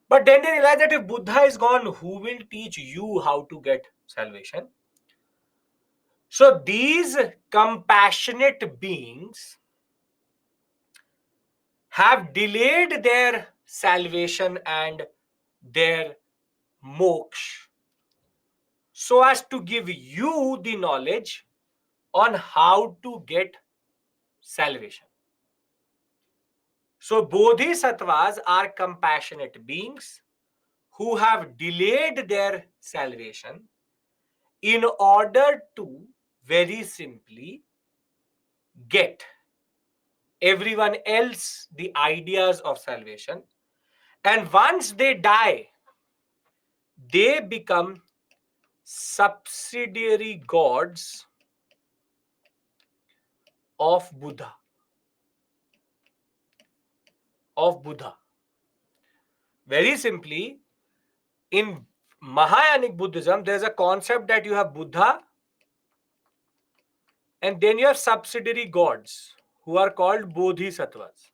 But then they realize that if Buddha is gone, who will teach you how to get salvation? So these compassionate beings have delayed their salvation and their moksha so as to give you the knowledge on how to get salvation. So bodhisattvas are compassionate beings who have delayed their salvation in order to very simply get everyone else the ideas of salvation. And once they die, they become subsidiary gods of Buddha. Very simply, in Mahayanic Buddhism, there's a concept that you have Buddha and then you have subsidiary gods who are called bodhisattvas.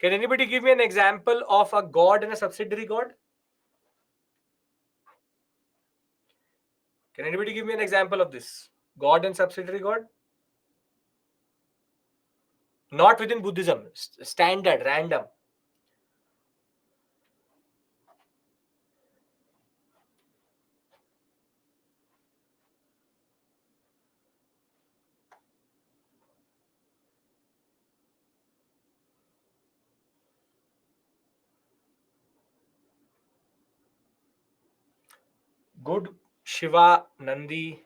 Can anybody give me an example of a god and a subsidiary god? Can anybody give me an example of this? God and subsidiary God? Not within Buddhism. Standard, random. Good. Shiva, Nandi.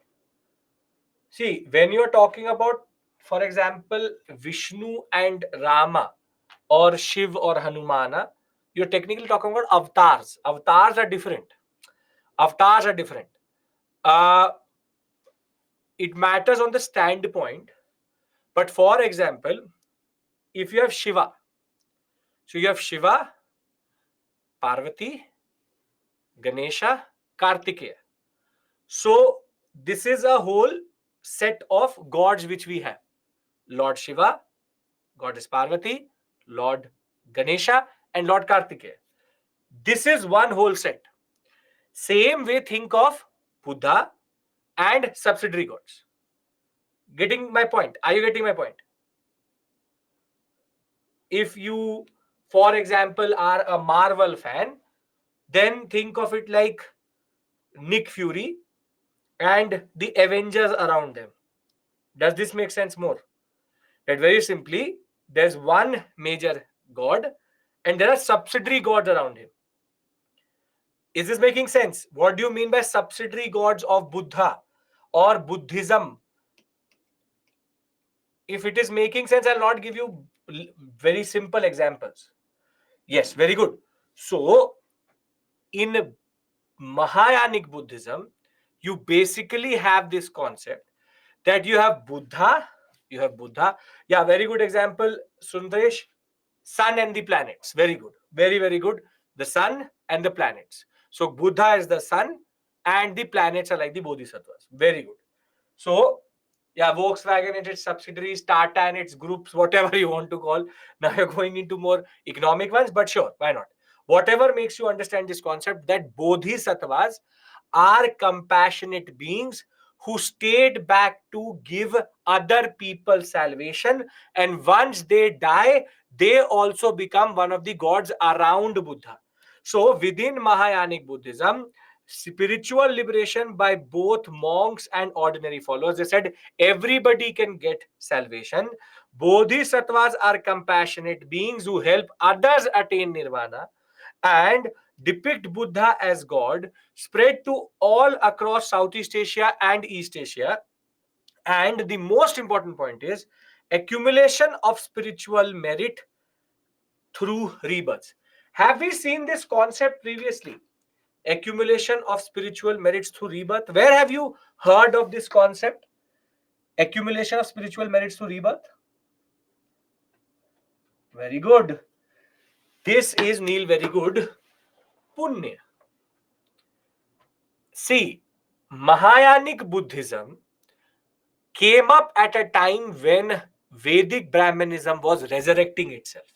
See, when you're talking about, for example, Vishnu and Rama, or Shiv or Hanumana, you're technically talking about avatars. Avatars are different. Avatars are different. Uh, it matters on the standpoint. But for example, if you have Shiva, so you have Shiva, Parvati, Ganesha, Kartikeya. So this is a whole set of gods which we have. Lord Shiva, Goddess Parvati, Lord Ganesha, and Lord Kartikeya. This is one whole set. Same way, think of Buddha and subsidiary gods. Getting my point? Are you getting my point? If you, for example, are a Marvel fan, then think of it like Nick Fury and the Avengers around them. Does this make sense more? That very simply, there's one major god and there are subsidiary gods around him. Is this making sense? What do you mean by subsidiary gods of Buddha or Buddhism? If it is making sense, I'll not give you very simple examples. Yes, very good. So, in Mahayanic Buddhism, you basically have this concept that you have Buddha. Yeah, very good example, Sundaresh. Sun and the planets. Very good. Very, very good. The sun and the planets. So Buddha is the sun and the planets are like the bodhisattvas. Very good. So, yeah, Volkswagen and its subsidiaries, Tata and its groups, whatever you want to call. Now you're going into more economic ones, but sure, why not? Whatever makes you understand this concept that bodhisattvas are compassionate beings who stayed back to give other people salvation. And once they die, they also become one of the gods around Buddha. So within Mahayanic Buddhism, spiritual liberation by both monks and ordinary followers, they said everybody can get salvation. Bodhisattvas are compassionate beings who help others attain nirvana, and depict Buddha as God, spread to all across Southeast Asia and East Asia. And the most important point is accumulation of spiritual merit through rebirths. Have we seen this concept previously? Accumulation of spiritual merits through rebirth. Where have you heard of this concept? Accumulation of spiritual merits through rebirth. Very good. This is Neil. Very good. Punya. See, Mahayanic Buddhism came up at a time when Vedic Brahmanism was resurrecting itself,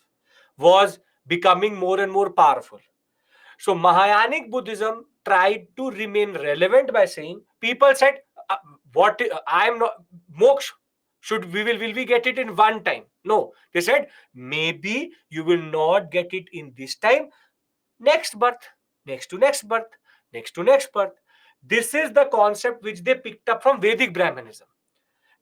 was becoming more and more powerful. So Mahayanic Buddhism tried to remain relevant by saying, people said, "What I am not moksha. Should will we get it in one time?" No, they said maybe you will not get it in this time. Next birth, next to next birth, next to next birth. This is the concept which they picked up from Vedic Brahmanism,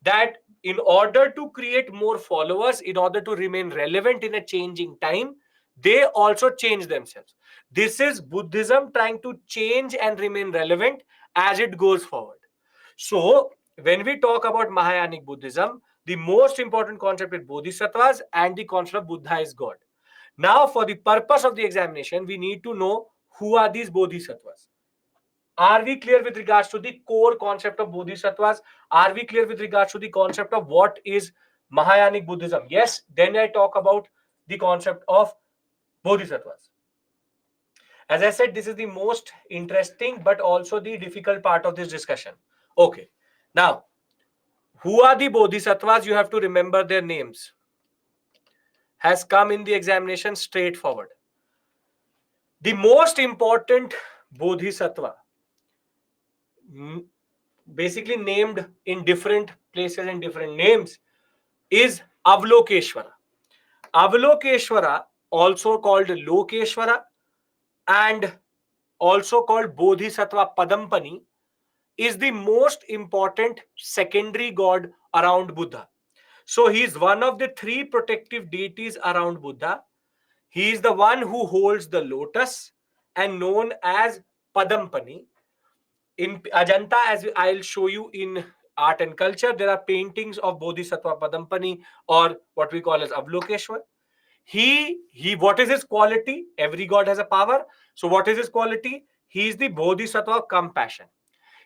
that in order to create more followers, in order to remain relevant in a changing time, they also change themselves. This is Buddhism trying to change and remain relevant as it goes forward. So, when we talk about Mahayanic Buddhism, the most important concept is Bodhisattvas and the concept of Buddha is God. Now, for the purpose of the examination, we need to know who are these Bodhisattvas. Are we clear with regards to the core concept of Bodhisattvas? Are we clear with regards to the concept of what is Mahayanic Buddhism? Yes, then I talk about the concept of Bodhisattvas. As I said, this is the most interesting but also the difficult part of this discussion. Okay, now, who are the Bodhisattvas? You have to remember their names. Has come in the examination straightforward. The most important Bodhisattva basically named in different places and different names, is Avalokeshwara. Avalokeshwara, also called Lokeshwara and also called Bodhisattva Padampani, is the most important secondary god around Buddha. So he is one of the three protective deities around Buddha. He is the one who holds the lotus and known as Padampani. In Ajanta, as I'll show you in art and culture, there are paintings of Bodhisattva Padampani, or what we call as Avalokeshwar. What is his quality? Every god has a power. So what is his quality? He is the Bodhisattva of compassion.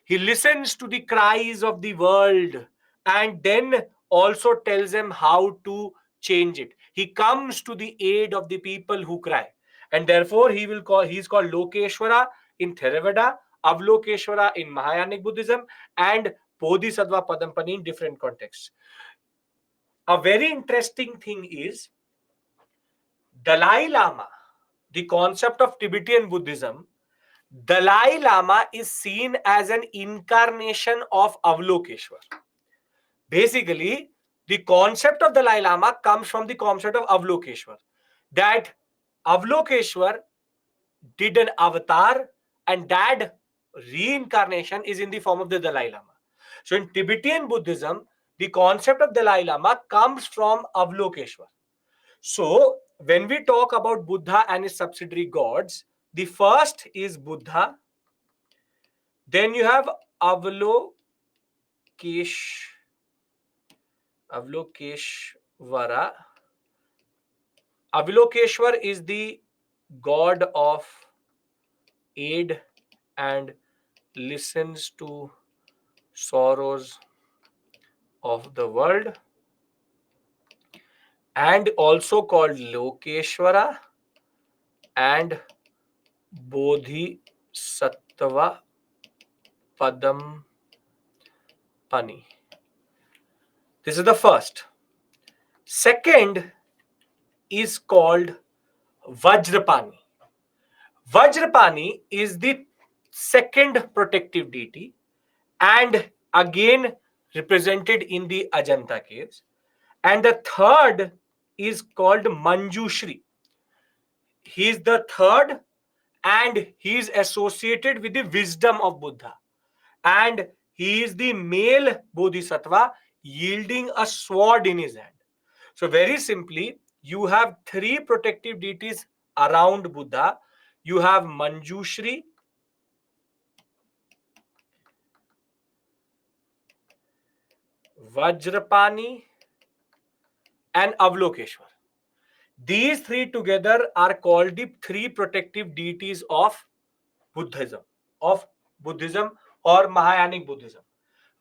He listens to the cries of the world and then also tells them how to change it. He comes to the aid of the people who cry. And therefore, he's called Lokeshwara in Theravada, Avalokeshwara in Mahayanic Buddhism, and Bodhisattva Padampani in different contexts. A very interesting thing is Dalai Lama, the concept of Tibetan Buddhism. Dalai Lama is seen as an incarnation of Avalokeshwar. Basically, the concept of Dalai Lama comes from the concept of Avalokeshwar. That Avalokeshwar did an avatar, and that reincarnation is in the form of the Dalai Lama. So in Tibetan Buddhism, the concept of Dalai Lama comes from Avalokeshwar. So when we talk about Buddha and his subsidiary gods, the first is Buddha. Then you have Avalokeshvara. Avalokeshwar is the god of aid and listens to sorrows of the world, and also called Lokeshwara and Bodhisattva Padampani. This is the first. Second is called Vajrapani. Vajrapani is the second protective deity and again represented in the Ajanta caves. And the third is called Manjushri. He is the third and he is associated with the wisdom of Buddha. And he is the male Bodhisattva yielding a sword in his hand. So very simply, you have three protective deities around Buddha. You have Manjushri, Vajrapani, and Avalokeshwar. These three together are called the three protective deities of Buddhism, or Mahayanic Buddhism.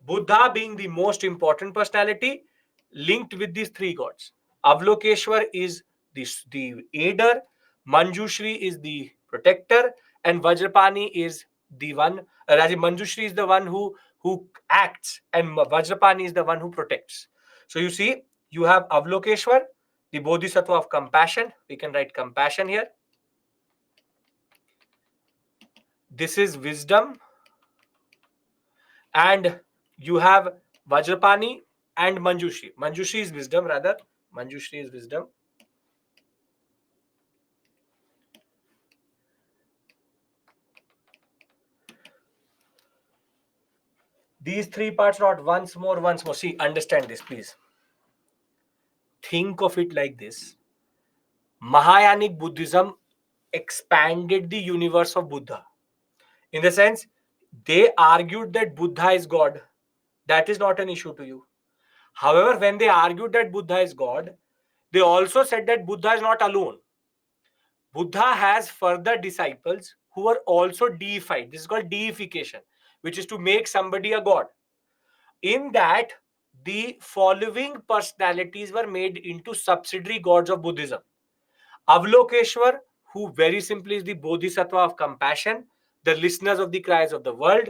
Buddha being the most important personality linked with these three gods. Avalokeshwar is the aider, Manjushri is the protector, and Vajrapani is the one, Manjushri is the one who acts, and Vajrapani is the one who protects. So you see, you have Avalokeshwar, the Bodhisattva of compassion. We can write compassion here. This is wisdom. And you have Vajrapani and Manjushri. Manjushri is wisdom, rather. Manjushri is wisdom. These three parts, not once more. See, understand this, please. Think of it like this. Mahayanic Buddhism expanded the universe of Buddha. In the sense, they argued that Buddha is God. That is not an issue to you. However, when they argued that Buddha is God, they also said that Buddha is not alone. Buddha has further disciples who are also deified. This is called deification, which is to make somebody a god. In that, the following personalities were made into subsidiary gods of Buddhism. Avalokeshwar, who very simply is the Bodhisattva of compassion, the listeners of the cries of the world,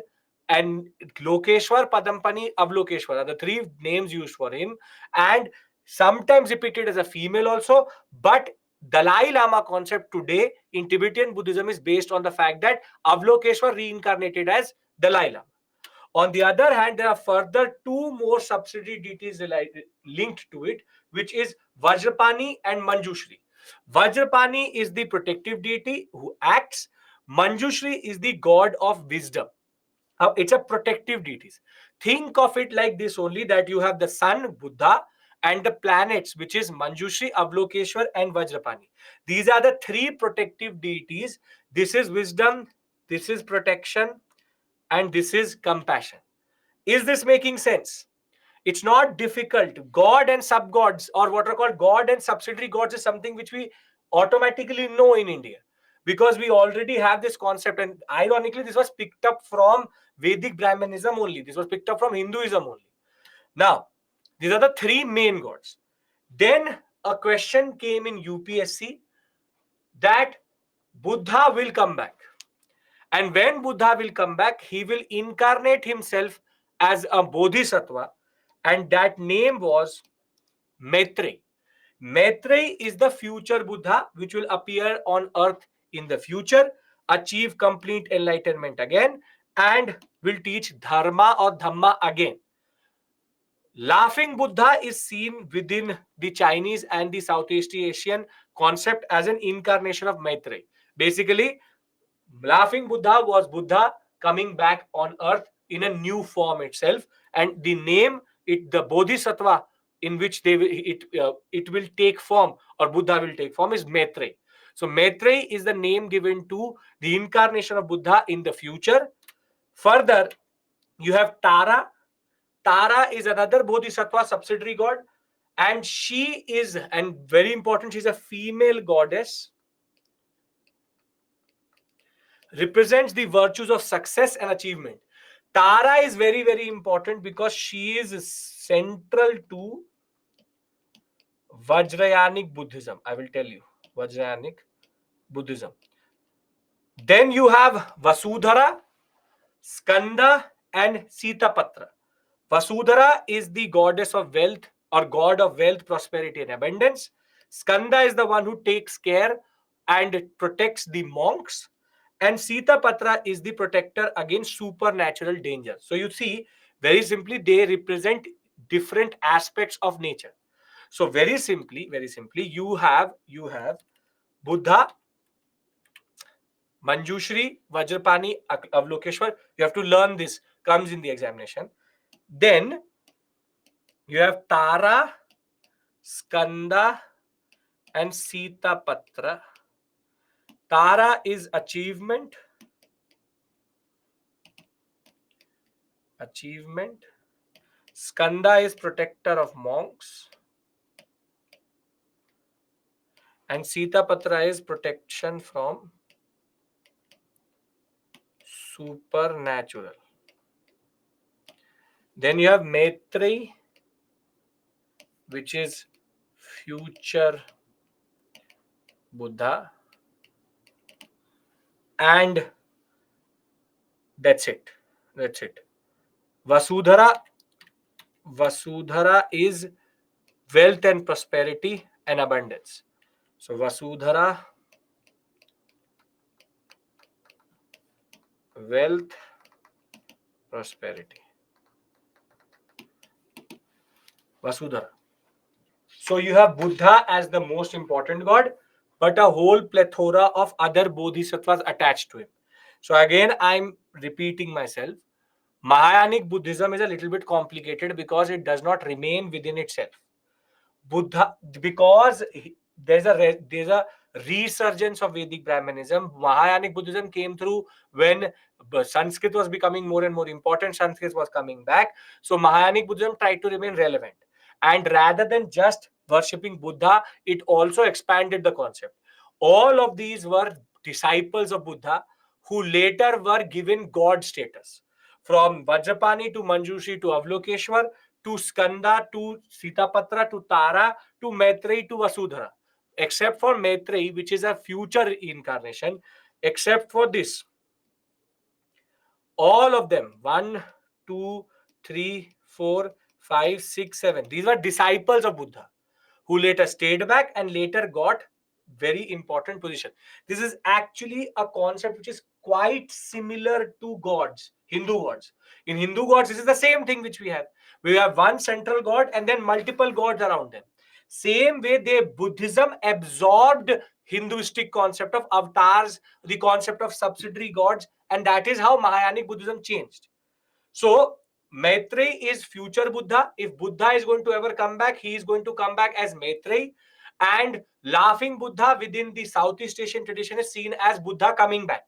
and Lokeshwar, Padampani, Avalokeshwar are the three names used for him, and sometimes repeated as a female also. But Dalai Lama concept today in Tibetan Buddhism is based on the fact that Avalokeshwar reincarnated as Dalai Lama. On the other hand, there are further two more subsidiary deities linked to it, which is Vajrapani and Manjushri. Vajrapani is the protective deity who acts. Manjushri is the god of wisdom. It's a protective deities. Think of it like this only, that you have the sun, Buddha, and the planets, which is Manjushri, Avalokeshwar, and Vajrapani. These are the three protective deities. This is wisdom, this is protection, and this is compassion. Is this making sense? It's not difficult. God and sub-gods, or what are called God and subsidiary gods, is something which we automatically know in India, because we already have this concept. And ironically, this was picked up from Vedic Brahmanism only. This was picked up from Hinduism only. Now, these are the three main gods. Then a question came in UPSC that Buddha will come back. And when Buddha will come back, he will incarnate himself as a bodhisattva, and that name was Maitreyi. Maitreyi is the future Buddha, which will appear on earth in the future, achieve complete enlightenment again, and will teach Dharma or Dhamma again. Laughing Buddha is seen within the Chinese and the Southeast Asian concept as an incarnation of Maitreyi. Basically, Laughing Buddha was Buddha coming back on earth in a new form itself, and the name, the Bodhisattva in which it will take form, or Buddha will take form, is Maitreyi. So Maitreyi is the name given to the incarnation of Buddha in the future. Further, you have Tara. Tara is another Bodhisattva subsidiary god, and she is, and very important, she's a female goddess, represents the virtues of success and achievement. Tara is very, very important because she is central to Vajrayanic Buddhism. I will tell you, Vajrayanic Buddhism. Then you have Vasudhara, Skanda, and Sitapatra. Vasudhara is the goddess of wealth, or god of wealth, prosperity, and abundance. Skanda is the one who takes care and protects the monks. And Sitapatra is the protector against supernatural danger. So you see, very simply, they represent different aspects of nature. So very simply, you have Buddha, Manjushri, Vajrapani, Avalokeshwar. You have to learn this, comes in the examination. Then you have Tara, Skanda, and Sitapatra. Tara is achievement. Skanda is protector of monks. And Sitapatra is protection from supernatural. Then you have Maitreyi, which is future Buddha. And that's it. Vasudhara is wealth and prosperity and abundance. So Vasudhara, wealth, prosperity. Vasudhara. So you have Buddha as the most important god, but a whole plethora of other bodhisattvas attached to him. So again, I'm repeating myself. Mahayanic Buddhism is a little bit complicated because it does not remain within itself. Buddha, because there's a resurgence of Vedic Brahmanism. Mahayanic Buddhism came through when Sanskrit was becoming more and more important. Sanskrit was coming back. So Mahayanic Buddhism tried to remain relevant. And rather than just worshipping Buddha, it also expanded the concept. All of these were disciples of Buddha who later were given God status. From Vajrapani to Manjushri to Avalokeshwar to Skanda to Sitapatra to Tara to Maitreyi to Vasudhara. Except for Maitreyi, which is a future incarnation, except for this, all of them, 1, 2, 3, 4, 5, 6, 7, these were disciples of Buddha who later stayed back and later got very important position. This is actually a concept which is quite similar to gods, Hindu gods. In Hindu gods, this is the same thing which we have. We have one central god and then multiple gods around them. Same way, Buddhism absorbed Hinduistic concept of avatars, the concept of subsidiary gods, and that is how Mahayanic Buddhism changed. So Maitreyi is future Buddha. If Buddha is going to ever come back, he is going to come back as Maitreyi. And laughing Buddha within the Southeast Asian tradition is seen as Buddha coming back.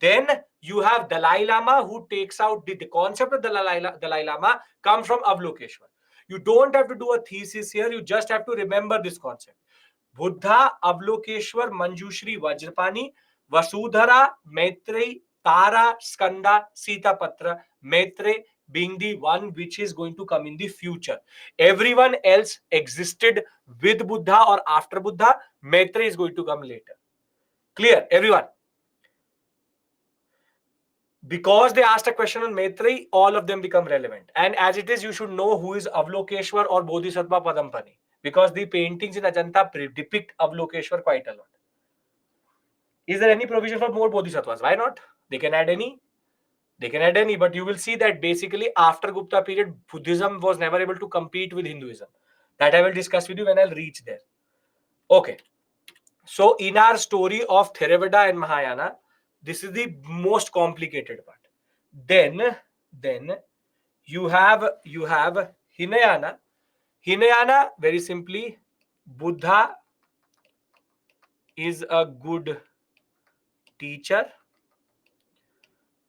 Then you have Dalai Lama, who takes out the concept of Dalai Lama come from Avalokeshwar. You don't have to do a thesis here. You just have to remember this concept. Buddha, Avalokeshwar, Manjushri, Vajrapani, Vasudhara, Maitreyi, Tara, Skanda, Sitapatra, Maitreyi being the one which is going to come in the future. Everyone else existed with Buddha or after Buddha. Maitreyi is going to come later. Clear, everyone? Because they asked a question on Maitreyi, all of them become relevant. And as it is, you should know who is Avalokeshwar or Bodhisattva Padampani, because the paintings in Ajanta depict Avalokeshwar quite a lot. Is there any provision for more Bodhisattvas? Why not? They can add any. They can add any, but you will see that basically after Gupta period, Buddhism was never able to compete with Hinduism. That I will discuss with you when I'll reach there. Okay. So in our story of Theravada and Mahayana, this is the most complicated part. Then you have Hinayana. Hinayana, very simply, Buddha is a good teacher,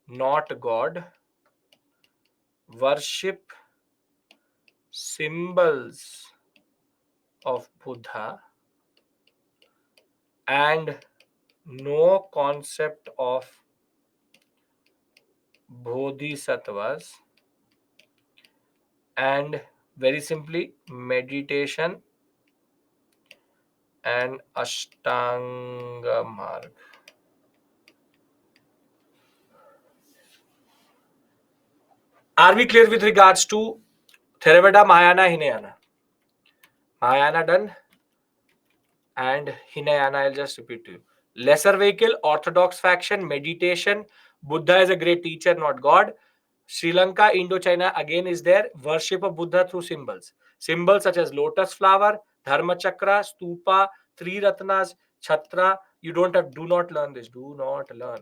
not God. Worship symbols of Buddha and no concept of bodhisattvas, and very simply meditation and Ashtanga Marg. Are we clear with regards to Theravada, Mahayana, Hinayana? Mahayana done, and Hinayana I'll just repeat to you. Lesser vehicle, orthodox faction, meditation. Buddha is a great teacher, not God. Sri Lanka, Indochina again is there. Worship of Buddha through symbols. Symbols such as lotus flower, dharma chakra, stupa, three ratnas, chhatra. You do not learn this. Do not learn.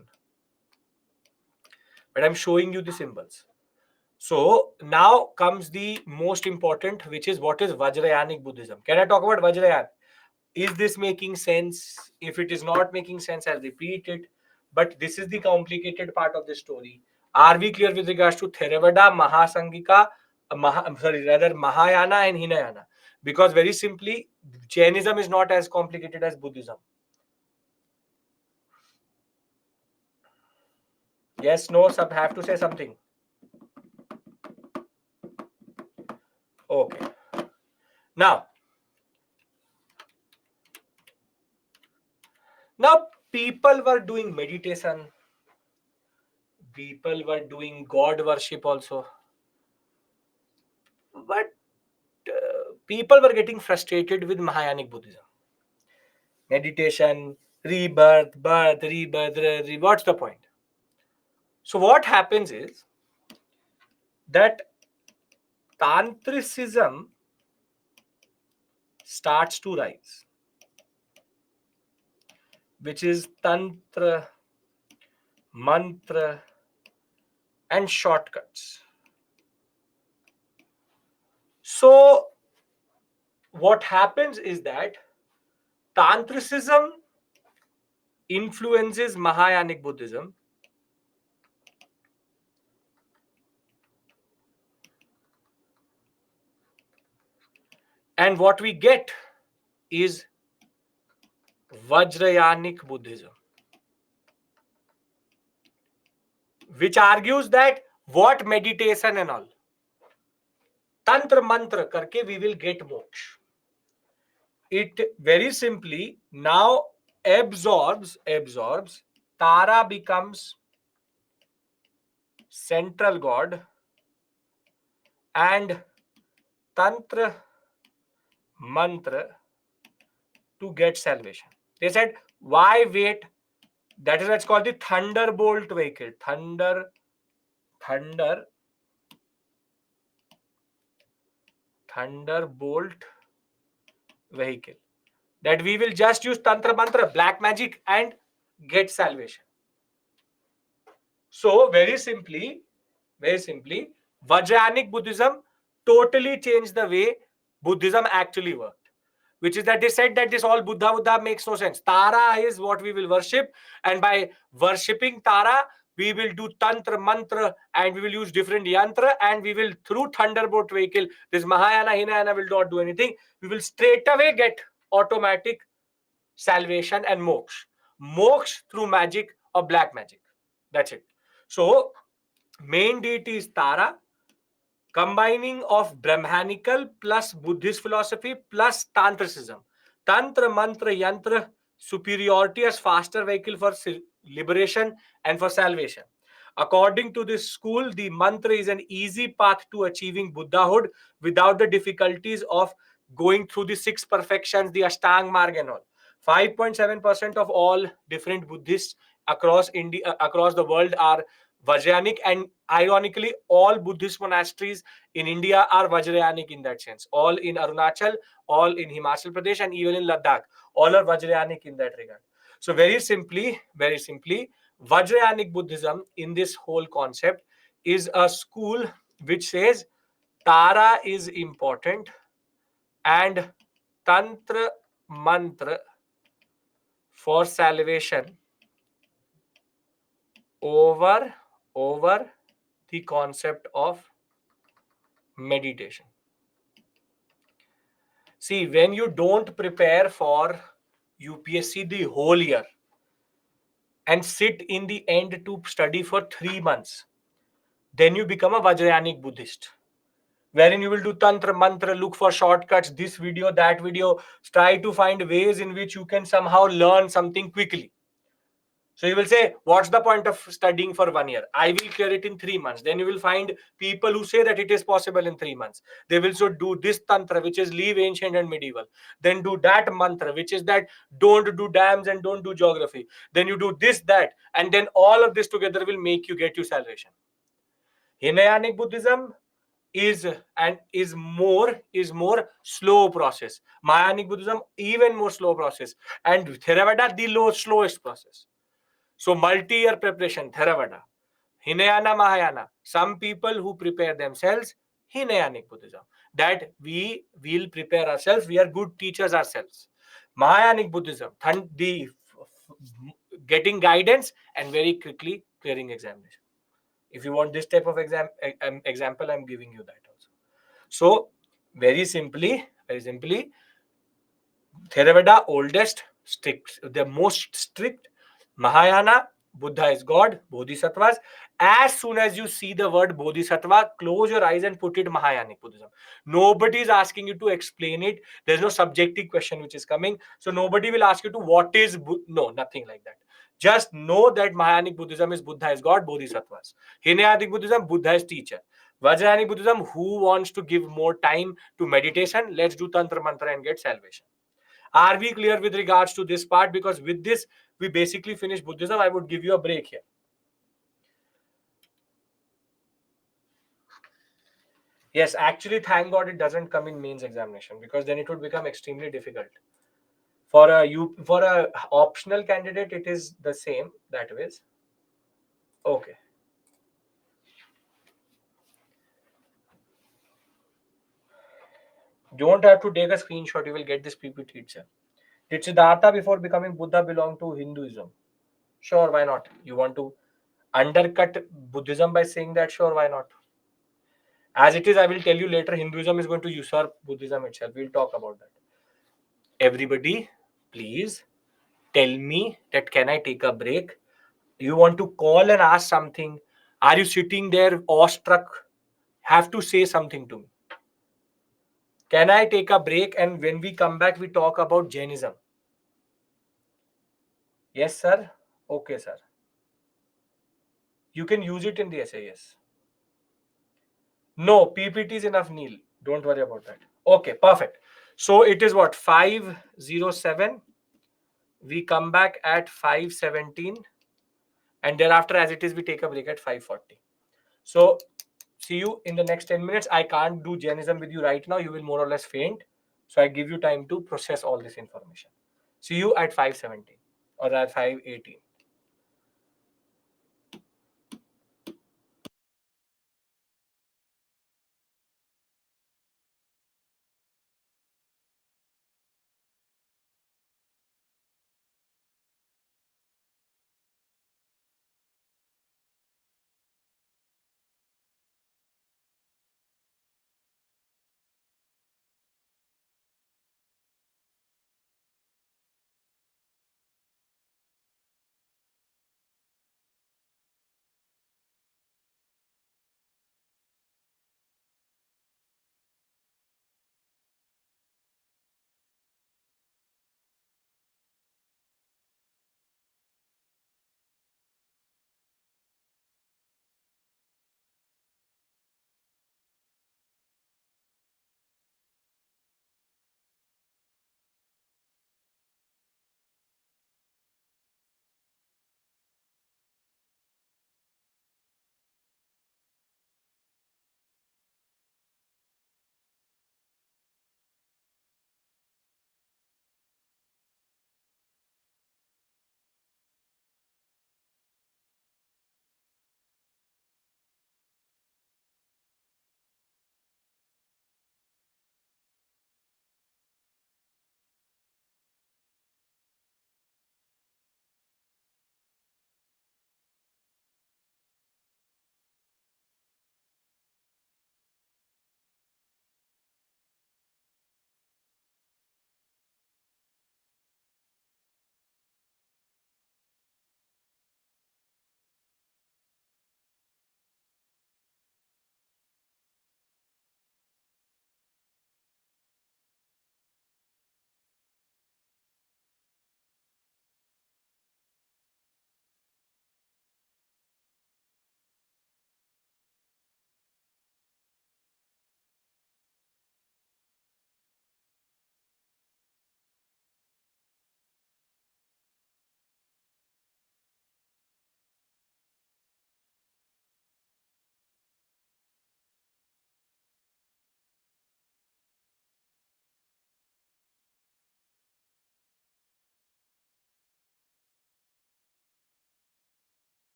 But I'm showing you the symbols. So now comes the most important, which is what is Vajrayanic Buddhism. Can I talk about Vajrayana? Is this making sense? If it is not making sense, I'll repeat it. But this is the complicated part of the story. Are we clear with regards to Theravada, Mahasangika, Mahayana and Hinayana? Because very simply, Jainism is not as complicated as Buddhism. Yes, no, sub have to say something. Okay. Now people were doing meditation. People were doing God worship also. But people were getting frustrated with Mahayanic Buddhism. Meditation, rebirth, birth, rebirth, what's the point? So what happens is that Tantricism starts to rise, which is Tantra, Mantra, and shortcuts. So what happens is that Tantricism influences Mahayanic Buddhism, and what we get is Vajrayanic Buddhism, which argues that what meditation and all, tantra mantra karke we will get moksha. It very simply now absorbs. Tara becomes central god and tantra mantra to get salvation. They said, why wait? That is why it's called the Thunderbolt vehicle. Thunderbolt vehicle. That we will just use Tantra Mantra, black magic, and get salvation. So very simply, Vajrayanic Buddhism totally changed the way Buddhism actually worked. Which is that they said that this all Buddha makes no sense. Tara is what we will worship, and by worshipping Tara, we will do Tantra Mantra, and we will use different yantra, and we will, through Thunderbolt vehicle, this Mahayana, Hinayana will not do anything. We will straight away get automatic salvation and moksha. Moksha through magic or black magic. That's it. So, main deity is Tara, combining of Brahmanical plus Buddhist philosophy plus Tantricism. Tantra, Mantra, Yantra, superiority as faster vehicle for liberation and for salvation. According to this school, the mantra is an easy path to achieving Buddhahood without the difficulties of going through the six perfections, the Ashtang Marg and all. 5.7% of all different Buddhists across India, across the world are Vajrayanic, and ironically, all Buddhist monasteries in India are Vajrayanic in that sense. All in Arunachal, all in Himachal Pradesh, and even in Ladakh, all are Vajrayanic in that regard. So very simply, Vajrayanic Buddhism in this whole concept is a school which says Tara is important and Tantra Mantra for salvation over the concept of meditation. See, when you don't prepare for UPSC the whole year and sit in the end to study for 3 months, then you become a Vajrayanic Buddhist, wherein you will do Tantra Mantra, look for shortcuts, this video, that video, try to find ways in which you can somehow learn something quickly. So you will say, what's the point of studying for 1 year? I will clear it in 3 months. Then you will find people who say that it is possible in 3 months. They will so do this tantra, which is leave ancient and medieval. Then do that mantra, which is that don't do dams and don't do geography. Then you do this, that, and then all of this together will make you get you salvation. Hinayanic Buddhism is more slow process. Mahayanic Buddhism even more slow process, and Theravada the slowest process. So multi-year preparation, Theravada. Hinayana, Mahayana. Some people who prepare themselves, Hinayanic Buddhism. That we will prepare ourselves. We are good teachers ourselves. Mahayanic Buddhism, the getting guidance and very quickly clearing examination. If you want this type of example, I'm giving you that also. So very simply, Theravada, oldest, strict, the most strict. Mahayana, Buddha is God, Bodhisattvas. As soon as you see the word Bodhisattva, close your eyes and put it Mahayanic Buddhism. Nobody is asking you to explain it. There's no subjective question which is coming. So nobody will ask you to what is no, nothing like that. Just know that Mahayanic Buddhism is Buddha is God, Bodhisattvas. Hinayanic Buddhism, Buddha is teacher. Vajrayanic Buddhism, who wants to give more time to meditation? Let's do Tantra Mantra and get salvation. Are we clear with regards to this part? Because with this, we basically finish Buddhism. I would give you a break here. Yes, actually, thank God it doesn't come in mains examination, because then it would become extremely difficult. For a optional candidate, it is the same that way. Okay. Don't have to take a screenshot. You will get this PPT itself. Did Siddhartha before becoming Buddha belong to Hinduism? Sure, why not? You want to undercut Buddhism by saying that? Sure, why not? As it is, I will tell you later, Hinduism is going to usurp Buddhism itself. We'll talk about that. Everybody, please tell me that can I take a break? You want to call and ask something? Are you sitting there awestruck? Have to say something to me. Can I take a break? And when we come back, we talk about Jainism. Yes, sir. Okay, sir. You can use it in the essay, yes. No, PPT is enough, Neil. Don't worry about that. Okay, perfect. So it is what? 5:07. We come back at 5:17. and thereafter, as it is, we take a break at 5:40. So see you in the next 10 minutes. I can't do Jainism with you right now. You will more or less faint. So I give you time to process all this information. See you at 5:17 or at 5:18.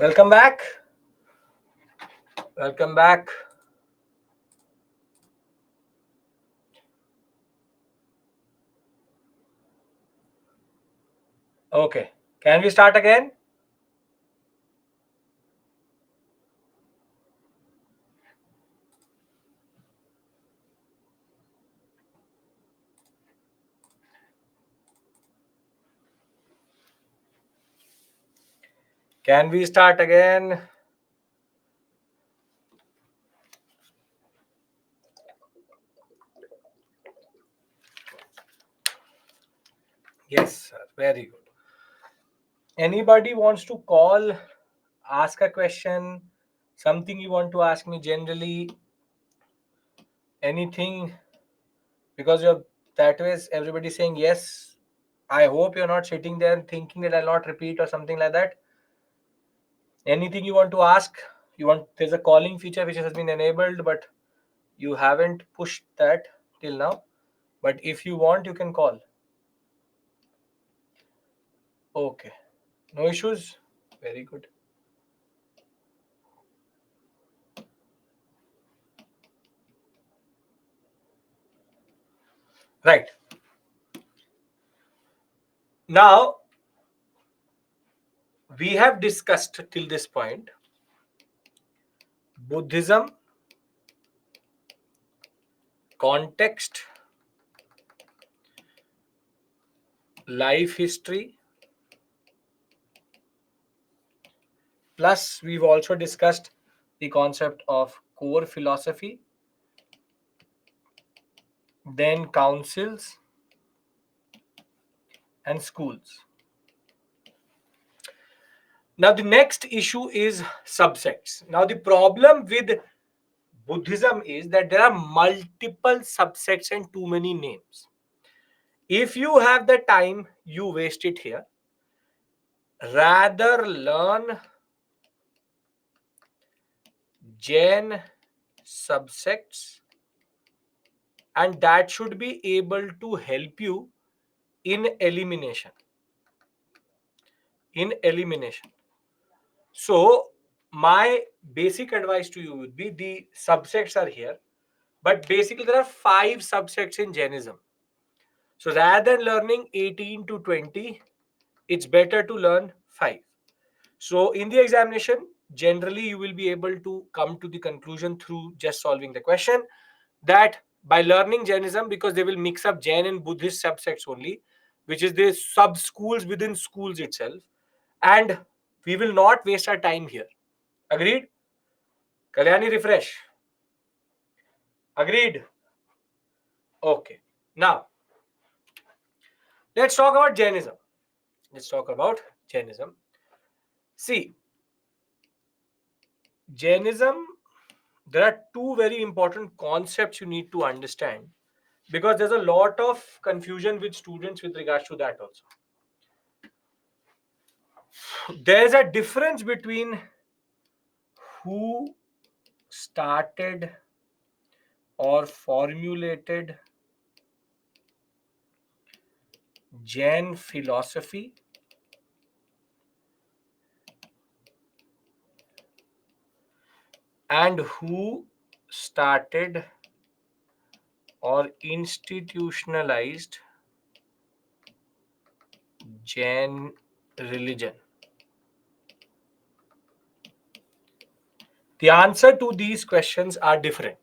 Welcome back. Welcome back. Okay. Can we start again? Can we start again? Yes, sir. Very good. Anybody wants to call, ask a question, something you want to ask me generally, anything? Because you're that way, everybody's saying yes. I hope you're not sitting there thinking that I'll not repeat or something like that. Anything you want to ask? There's a calling feature which has been enabled, but you haven't pushed that till now. But if you want, you can call. Okay. No issues? Very good. Right. Now, we have discussed till this point Buddhism, context, life history, plus we've also discussed the concept of core philosophy, then councils and schools. Now, the next issue is subsects. Now, the problem with Buddhism is that there are multiple subsects and too many names. If you have the time, you waste it here. Rather learn Jain subsects, and that should be able to help you in elimination. So my basic advice to you would be the subsects are here, but basically there are 5 subsects in Jainism. So rather than learning 18 to 20, it's better to learn 5. So in the examination, generally you will be able to come to the conclusion through just solving the question that by learning Jainism, because they will mix up Jain and Buddhist subsects only, which is the sub schools within schools itself, and we will not waste our time here. Agreed? Kalyani, refresh. Agreed? Okay. Now, let's talk about Jainism. See, Jainism, there are 2 very important concepts you need to understand, because there's a lot of confusion with students with regards to that also. There's a difference between who started or formulated Jain philosophy and who started or institutionalized Jain religion. The answer to these questions are different.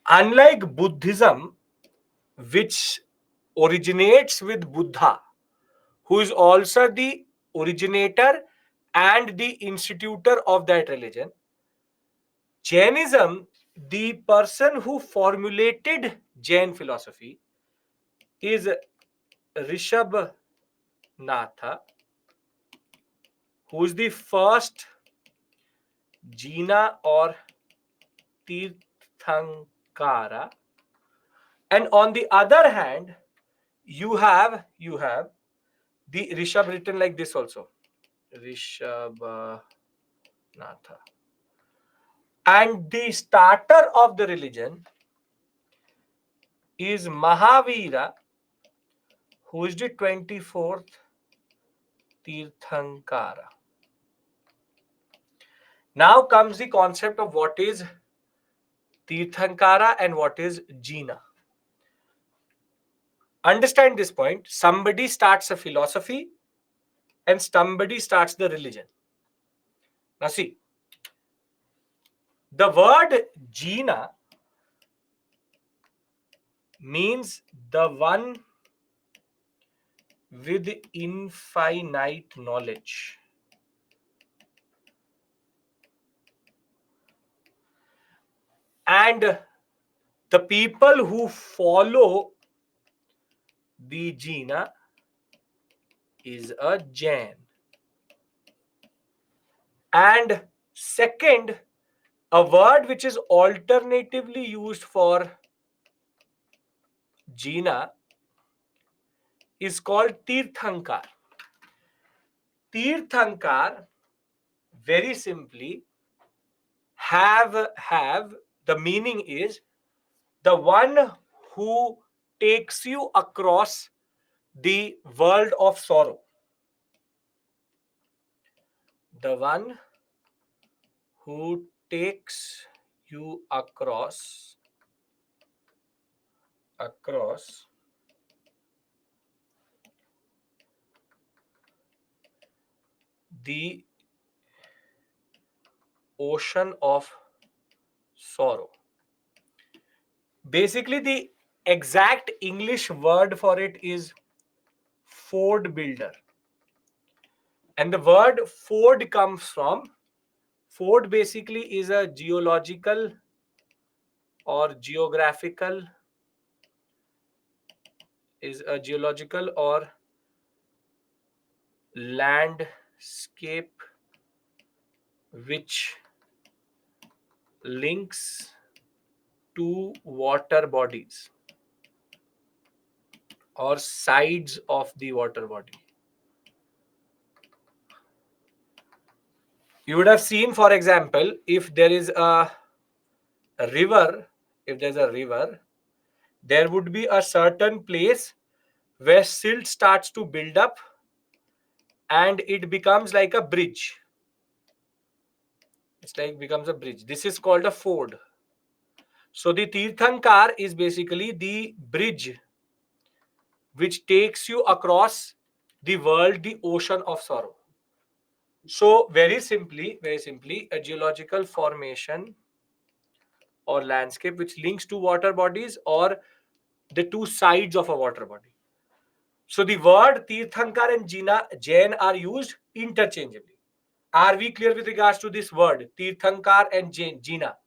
Unlike Buddhism, which originates with Buddha, who is also the originator and the institutor of that religion, Jainism, the person who formulated Jain philosophy is Rishabh Natha, who is the first Jina or Tirthankara. And on the other hand, you have the Rishabh written like this also. Rishabh Natha. And the starter of the religion is Mahavira, who is the 24th Tirthankara. Now comes the concept of what is Tirthankara and what is Jina. Understand this point. Somebody starts a philosophy and somebody starts the religion. Now see, the word Jina means the one with infinite knowledge. And the people who follow the Jina is a Jain. And second, a word which is alternatively used for Jina is called Tirthankar. Tirthankar, very simply, have the meaning is the one who takes you across the world of sorrow. The one who takes you across the ocean of sorrow. Basically, the exact English word for it is ford builder. And the word ford comes from, ford basically is a geological or geographical, or landscape which links two water bodies or sides of the water body. You would have seen, for example, if there is a river, there would be a certain place where silt starts to build up and it becomes like a bridge. It's like becomes a bridge. This is called a ford. So the Tirthankar is basically the bridge which takes you across the world, the ocean of sorrow. So very simply, a geological formation or landscape which links two water bodies or the two sides of a water body. So the word Tirthankar and Jain are used interchangeably. Are we clear with regards to this word Tirthankar and Jina?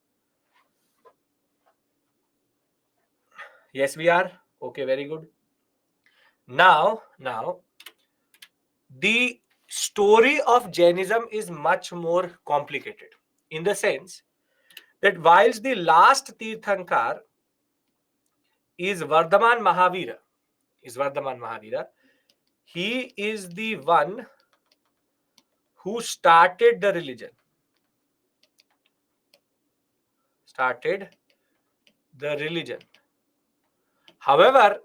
Yes, we are. Okay, very good. Now, the story of Jainism is much more complicated in the sense that whilst the last Tirthankar is Vardhaman Mahavira, he is the one who started the religion. However,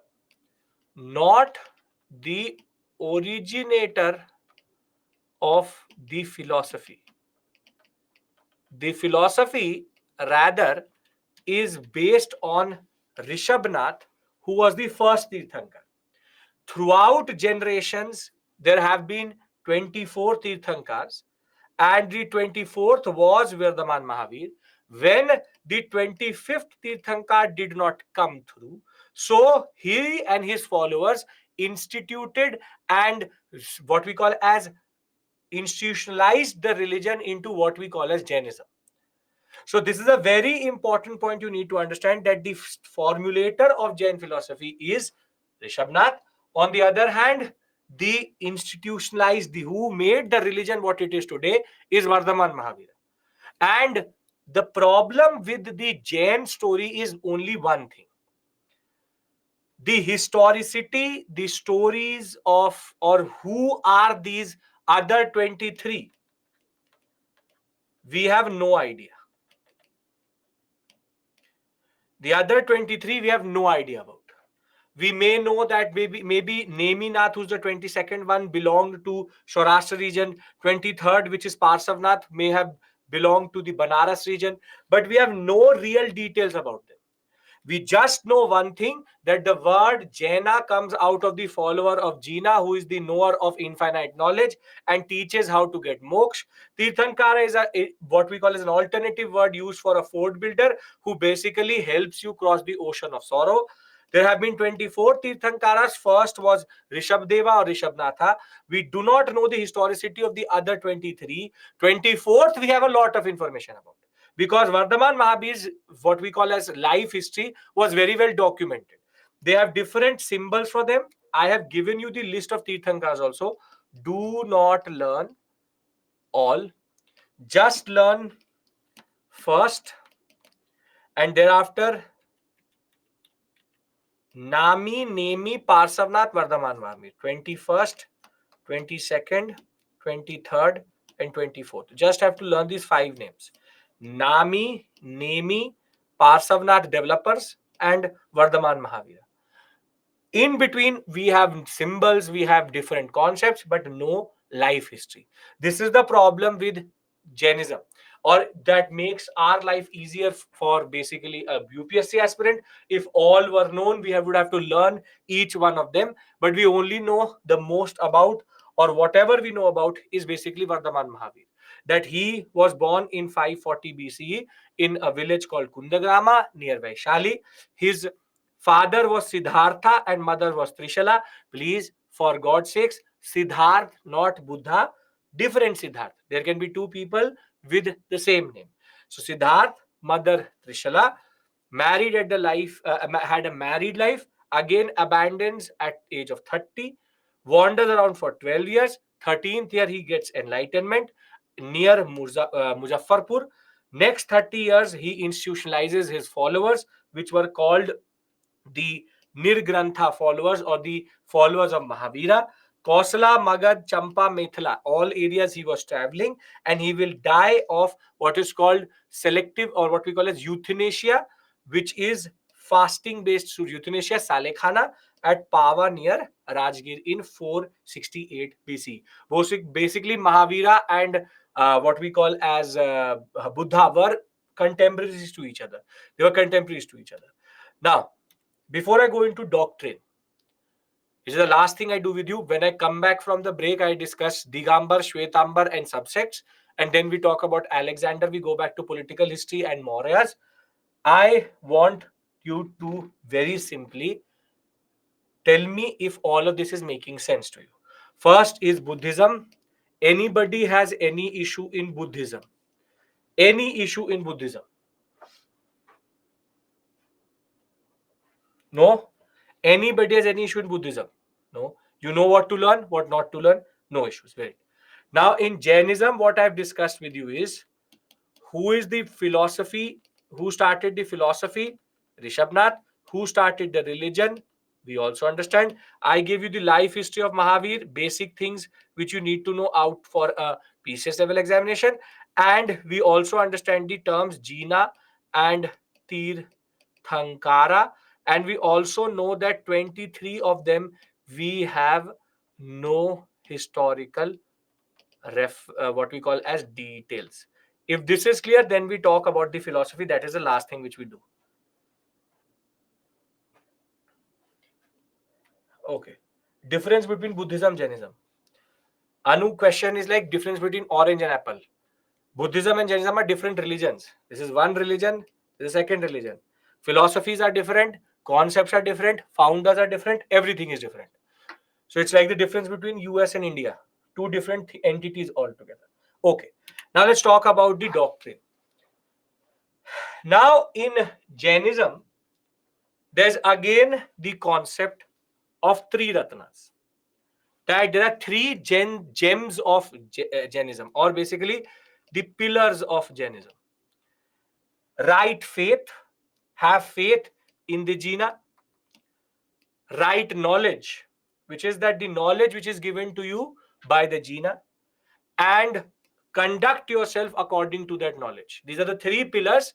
not the originator of the philosophy. The philosophy rather is based on Rishabhnath, who was the first Tirthankar. Throughout generations, there have been 24 Tirthankars, and the 24th was Vardhaman Mahavir. When the 25th Tirthankar did not come through, so he and his followers instituted and what we call as institutionalized the religion into what we call as Jainism. So this is a very important point you need to understand, that the formulator of Jain philosophy is Rishabhnath. On the other hand, the institutionalized, the who made the religion what it is today is Vardhaman Mahavira. And the problem with the Jain story is only one thing. The historicity, the stories of, or who are these other 23, we have no idea. The other 23 we have no idea about. We may know that maybe Neminath, who's the 22nd one, belonged to Saurashtra region. 23rd, which is Parsavnath, may have belonged to the Banaras region, but we have no real details about them. We just know one thing, that the word Jaina comes out of the follower of Jina, who is the knower of infinite knowledge and teaches how to get moksha. Tirthankara is what we call as an alternative word used for a fort builder who basically helps you cross the ocean of sorrow. There have been 24 Tirthankaras. First was Rishabdeva or Rishabnatha. We do not know the historicity of the other 23. 24th, we have a lot of information about, because Vardhaman Mahabir's what we call as life history was very well documented. They have different symbols for them. I have given you the list of Tirthankars also. Do not learn all. Just learn first, and thereafter Nami, Nemi, Parsavnath, Vardhaman Mahabir. 21st, 22nd, 23rd, and 24th. Just have to learn these 5 names. Nami, Nemi, Parsavnath developers, and Vardhaman Mahavira. In between, we have symbols, we have different concepts, but no life history. This is the problem with Jainism, or that makes our life easier for basically a UPSC aspirant. If all were known, we would have to learn each one of them, but we only know the most about, or whatever we know about is basically Vardhaman Mahavir. That he was born in 540 BCE in a village called Kundagrama near Vaishali. His father was Siddhartha and mother was Trishala. Please, for God's sakes, Siddharth, not Buddha. Different Siddharth. There can be 2 people with the same name. So Siddharth, mother Trishala, married at the life, had a married life. Again, abandons at age of 30. Wanders around for 12 years. 13th year, he gets enlightenment near Muzaffarpur. Next 30 years, he institutionalizes his followers, which were called the Nirgrantha followers or the followers of Mahavira. Kosala, Magad, Champa, Mithila, all areas he was traveling, and he will die of what is called selective, or what we call as euthanasia, which is fasting based euthanasia, Salekhana, at Pava near Rajgir in 468 BC. Basically, Mahavira and what we call as Buddha were contemporaries to each other. They were contemporaries to each other. Now, before I go into doctrine, this is the last thing I do with you. When I come back from the break, I discuss Digambar, Shwetambar, and subsects. And then we talk about Alexander. We go back to political history and Mauryas. I want you to very simply tell me if all of this is making sense to you. First is Buddhism. Anybody has any issue in Buddhism? Any issue in Buddhism? No? Anybody has any issue in Buddhism? No. You know what to learn, what not to learn? No issues. Great. Now, in Jainism, what I've discussed with you is who is the philosophy, who started the philosophy? Rishabnath. Who started the religion? We also understand. I gave you the life history of Mahavir, basic things which you need to know out for a PCS level examination. And we also understand the terms Jina and Tirthankara. And we also know that 23 of them we have no historical what we call as details. If this is clear, then we talk about the philosophy. That is the last thing which we do. Okay. Difference between Buddhism, Jainism. Anu question is like difference between orange and apple. Buddhism and Jainism are different religions. This is one religion, this is a second religion. Philosophies are different, concepts are different, founders are different, everything is different. So it's like the difference between US and India. 2 different entities altogether. Okay. Now let's talk about the doctrine. Now in Jainism, there's again the concept of 3 Ratnas. That there are 3 gems of Jainism, or basically the pillars of Jainism. Right faith, have faith in the Jina. Right knowledge, which is that the knowledge which is given to you by the Jina, and conduct yourself according to that knowledge. These are the 3 pillars.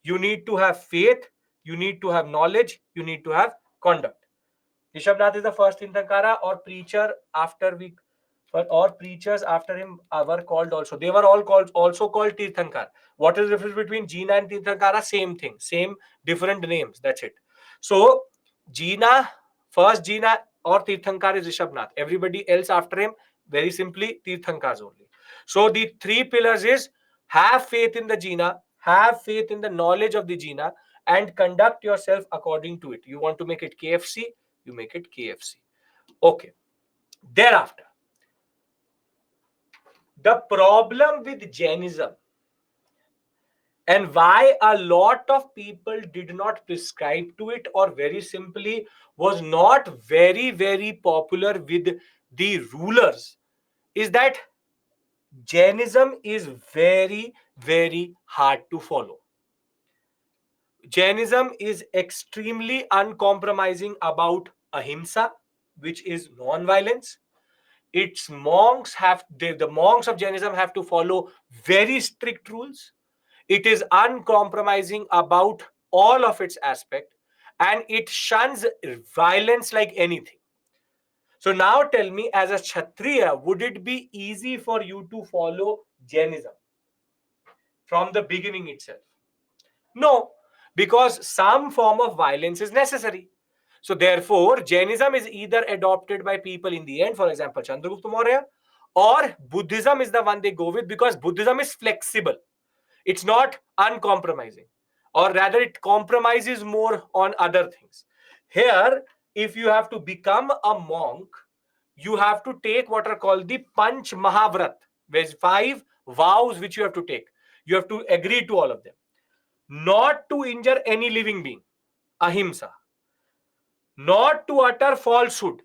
You need to have faith, you need to have knowledge, you need to have conduct. Rishabhnath is the first Tirthankara, or preacher after we, or preachers after him were called also. They were all called, also called Tirthankar. What is the difference between Jina and Tirthankara? Same thing, same different names. That's it. So Jina, first Jina or Tirthankar is Rishabhnath. Everybody else after him, very simply Tirthankars only. So the three pillars is: have faith in the Jina, have faith in the knowledge of the Jina, and conduct yourself according to it. You want to make it KFC, you make it KFC. Okay. Thereafter, the problem with Jainism and why a lot of people did not prescribe to it, or very simply was not very popular with the rulers, is that Jainism is very hard to follow. Jainism is extremely uncompromising about ahimsa, which is non-violence. Its monks have, the monks of Jainism have to follow very strict rules. It is uncompromising about all of its aspect, and it shuns violence like anything. So now tell me, as a Kshatriya, would it be easy for you to follow Jainism from the beginning itself? No, because some form of violence is necessary. So therefore, Jainism is either adopted by people in the end, for example, Chandragupta Maurya, or Buddhism is the one they go with, because Buddhism is flexible. It's not uncompromising, or rather it compromises more on other things. Here, if you have to become a monk, you have to take what are called the Panch Mahavrat. There's 5 vows which you have to take. You have to agree to all of them. Not to injure any living being, ahimsa. Not to utter falsehood.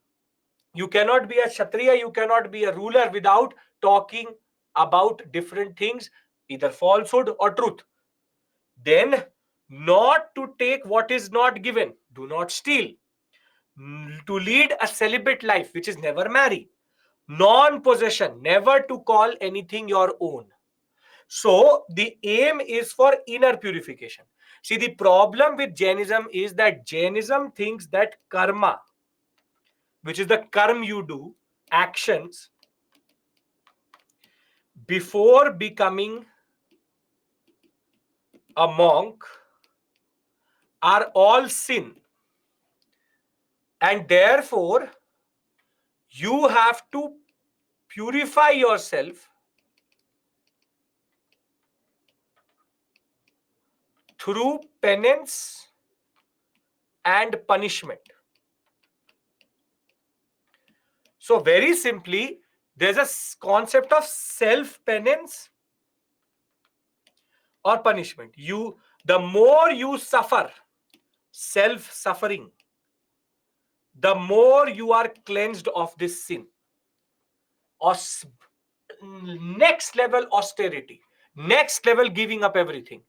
You cannot be a Kshatriya, you cannot be a ruler without talking about different things, either falsehood or truth. Then, not to take what is not given. Do not steal. To lead a celibate life, which is never marry. Non-possession, never to call anything your own. So the aim is for inner purification. See, the problem with Jainism is that Jainism thinks that karma, which is the karma you do, actions, before becoming a monk, are all sin. And therefore, you have to purify yourself through penance and punishment. So very simply, there's a concept of self-penance or punishment. The more you suffer, self-suffering, the more you are cleansed of this sin. Next level austerity, next level giving up everything.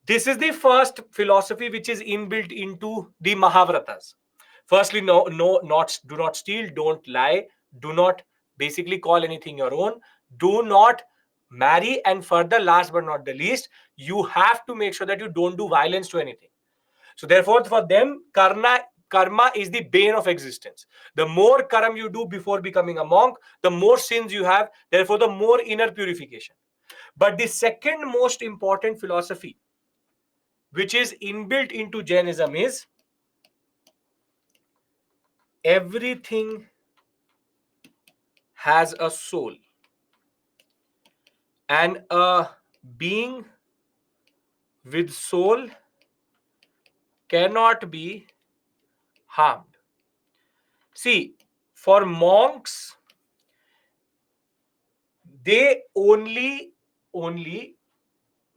This is the first philosophy which is inbuilt into the Mahavratas. Firstly, do not steal, don't lie, do not basically call anything your own, do not marry, and further, last but not the least, you have to make sure that you don't do violence to anything. So therefore, for them, karma is the bane of existence. The more karma you do before becoming a monk, the more sins you have, therefore the more inner purification. But the second most important philosophy which is inbuilt into Jainism is everything has a soul, and a being with soul cannot be harmed. See, for monks, they only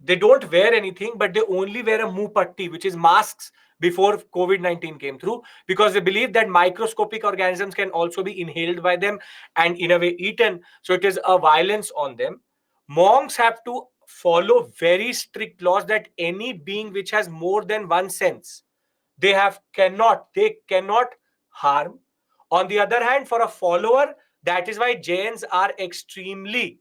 they don't wear anything, but they only wear a mupatti, which is masks, before COVID-19 came through, because they believe that microscopic organisms can also be inhaled by them and in a way eaten. So it is a violence on them. Monks have to follow very strict laws that any being which has more than one sense, they cannot harm. On the other hand, for a follower, that is why Jains are extremely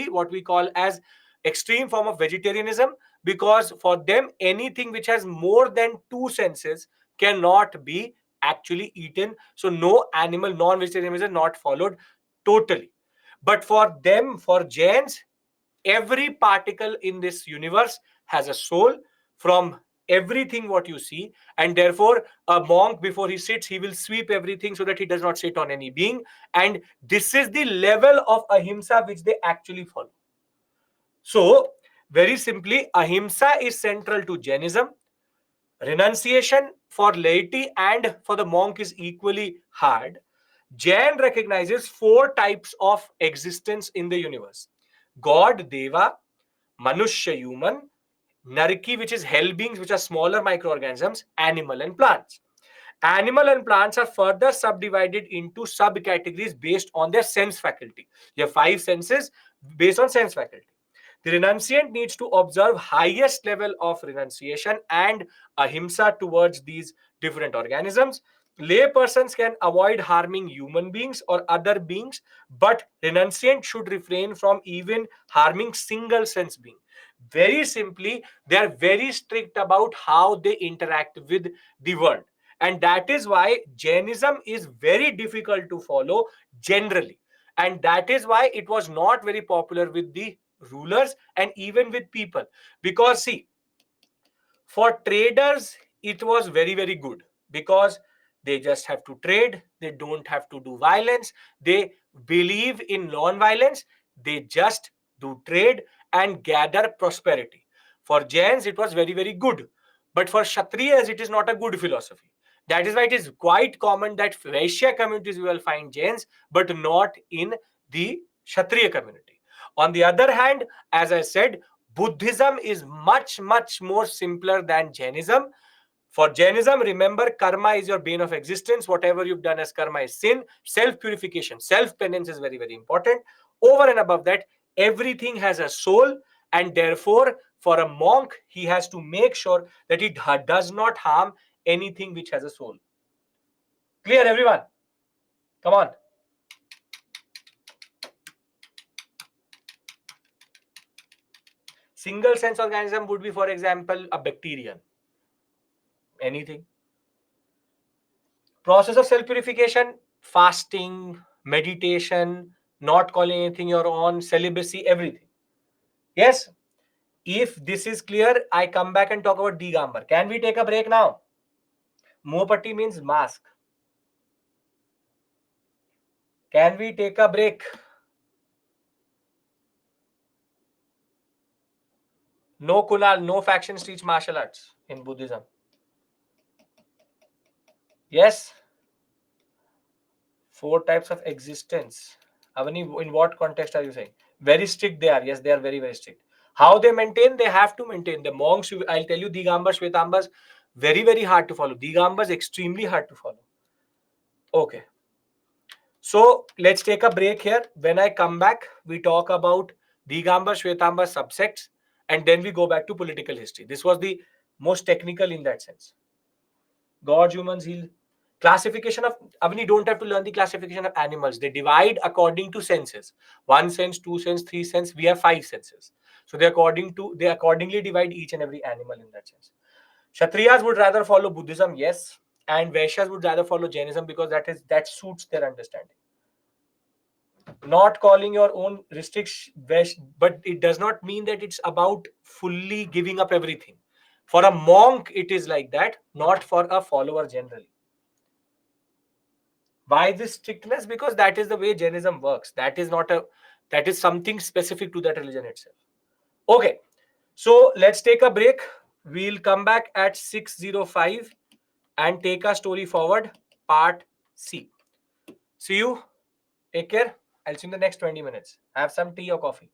what we call as extreme form of vegetarianism, because for them anything which has more than two senses cannot be actually eaten. So no animal, non-vegetarianism is not followed totally. But for them, for Jains, every particle in this universe has a soul from everything what you see, and therefore a monk, before he sits, he will sweep everything so that he does not sit on any being. And this is the level of ahimsa which they actually follow. So very simply, ahimsa is central to Jainism. Renunciation for laity and for the monk is equally hard. Jain recognizes four types of existence in the universe: God, Deva, Manushya, human; Narki, which is hell beings, which are smaller microorganisms; animal, and plants. Animal and plants are further subdivided into subcategories based on their sense faculty. You have five senses based on sense faculty. The renunciant needs to observe highest level of renunciation and ahimsa towards these different organisms. Lay persons can avoid harming human beings or other beings, but renunciant should refrain from even harming single sense being. Very simply, they are very strict about how they interact with the world. And that is why Jainism is very difficult to follow generally. And that is why it was not very popular with the rulers and even with people. Because, see, for traders, it was very, very good because they just have to trade. They don't have to do violence. They believe in non-violence. They just do trade and gather prosperity. For Jains, it was very, very good. But for Kshatriyas, it is not a good philosophy. That is why it is quite common that Vaishya communities you will find Jains, but not in the Kshatriya community. On the other hand, as I said, Buddhism is much, much more simpler than Jainism. For Jainism, remember, karma is your bane of existence. Whatever you've done as karma is sin. Self-purification, self-penance is very, very important. Over and above that, everything has a soul, and therefore, for a monk, he has to make sure that he does not harm anything which has a soul. Clear, everyone? Come on. Single sense organism would be, for example, a bacterium. Anything. Process of self-purification: fasting, meditation, not calling anything your own, celibacy, everything. Yes? If this is clear, I come back and talk about Digambar. Can we take a break now? Mopatti means mask. Can we take a break? No, Kunal, no factions teach martial arts in Buddhism. Yes? Four types of existence. Avani, in what context are you saying? Very strict they are. Yes, they are very, very strict. How they maintain? They have to maintain. The monks, I'll tell you, Digambas, Shvetambas, very, very hard to follow. Digambas, extremely hard to follow. Okay. So let's take a break here. When I come back, we talk about Digamba, Shvetamba subsects, and then we go back to political history. This was the most technical in that sense. God, humans, heal. Classification of Avni, don't have to learn the classification of animals. They divide according to senses. One sense, two sense, three sense. We have five senses. So they accordingly divide each and every animal in that sense. Kshatriyas would rather follow Buddhism, yes, and Vaishyas would rather follow Jainism because that suits their understanding. Not calling your own restriction, but it does not mean that it's about fully giving up everything. For a monk, it is like that, not for a follower generally. Why this strictness? Because that is the way Jainism works. That is something specific to that religion itself. Okay, so let's take a break. We'll come back at 6:05 and take our story forward, part C. See you. Take care. I'll see you in the next 20 minutes. Have some tea or coffee.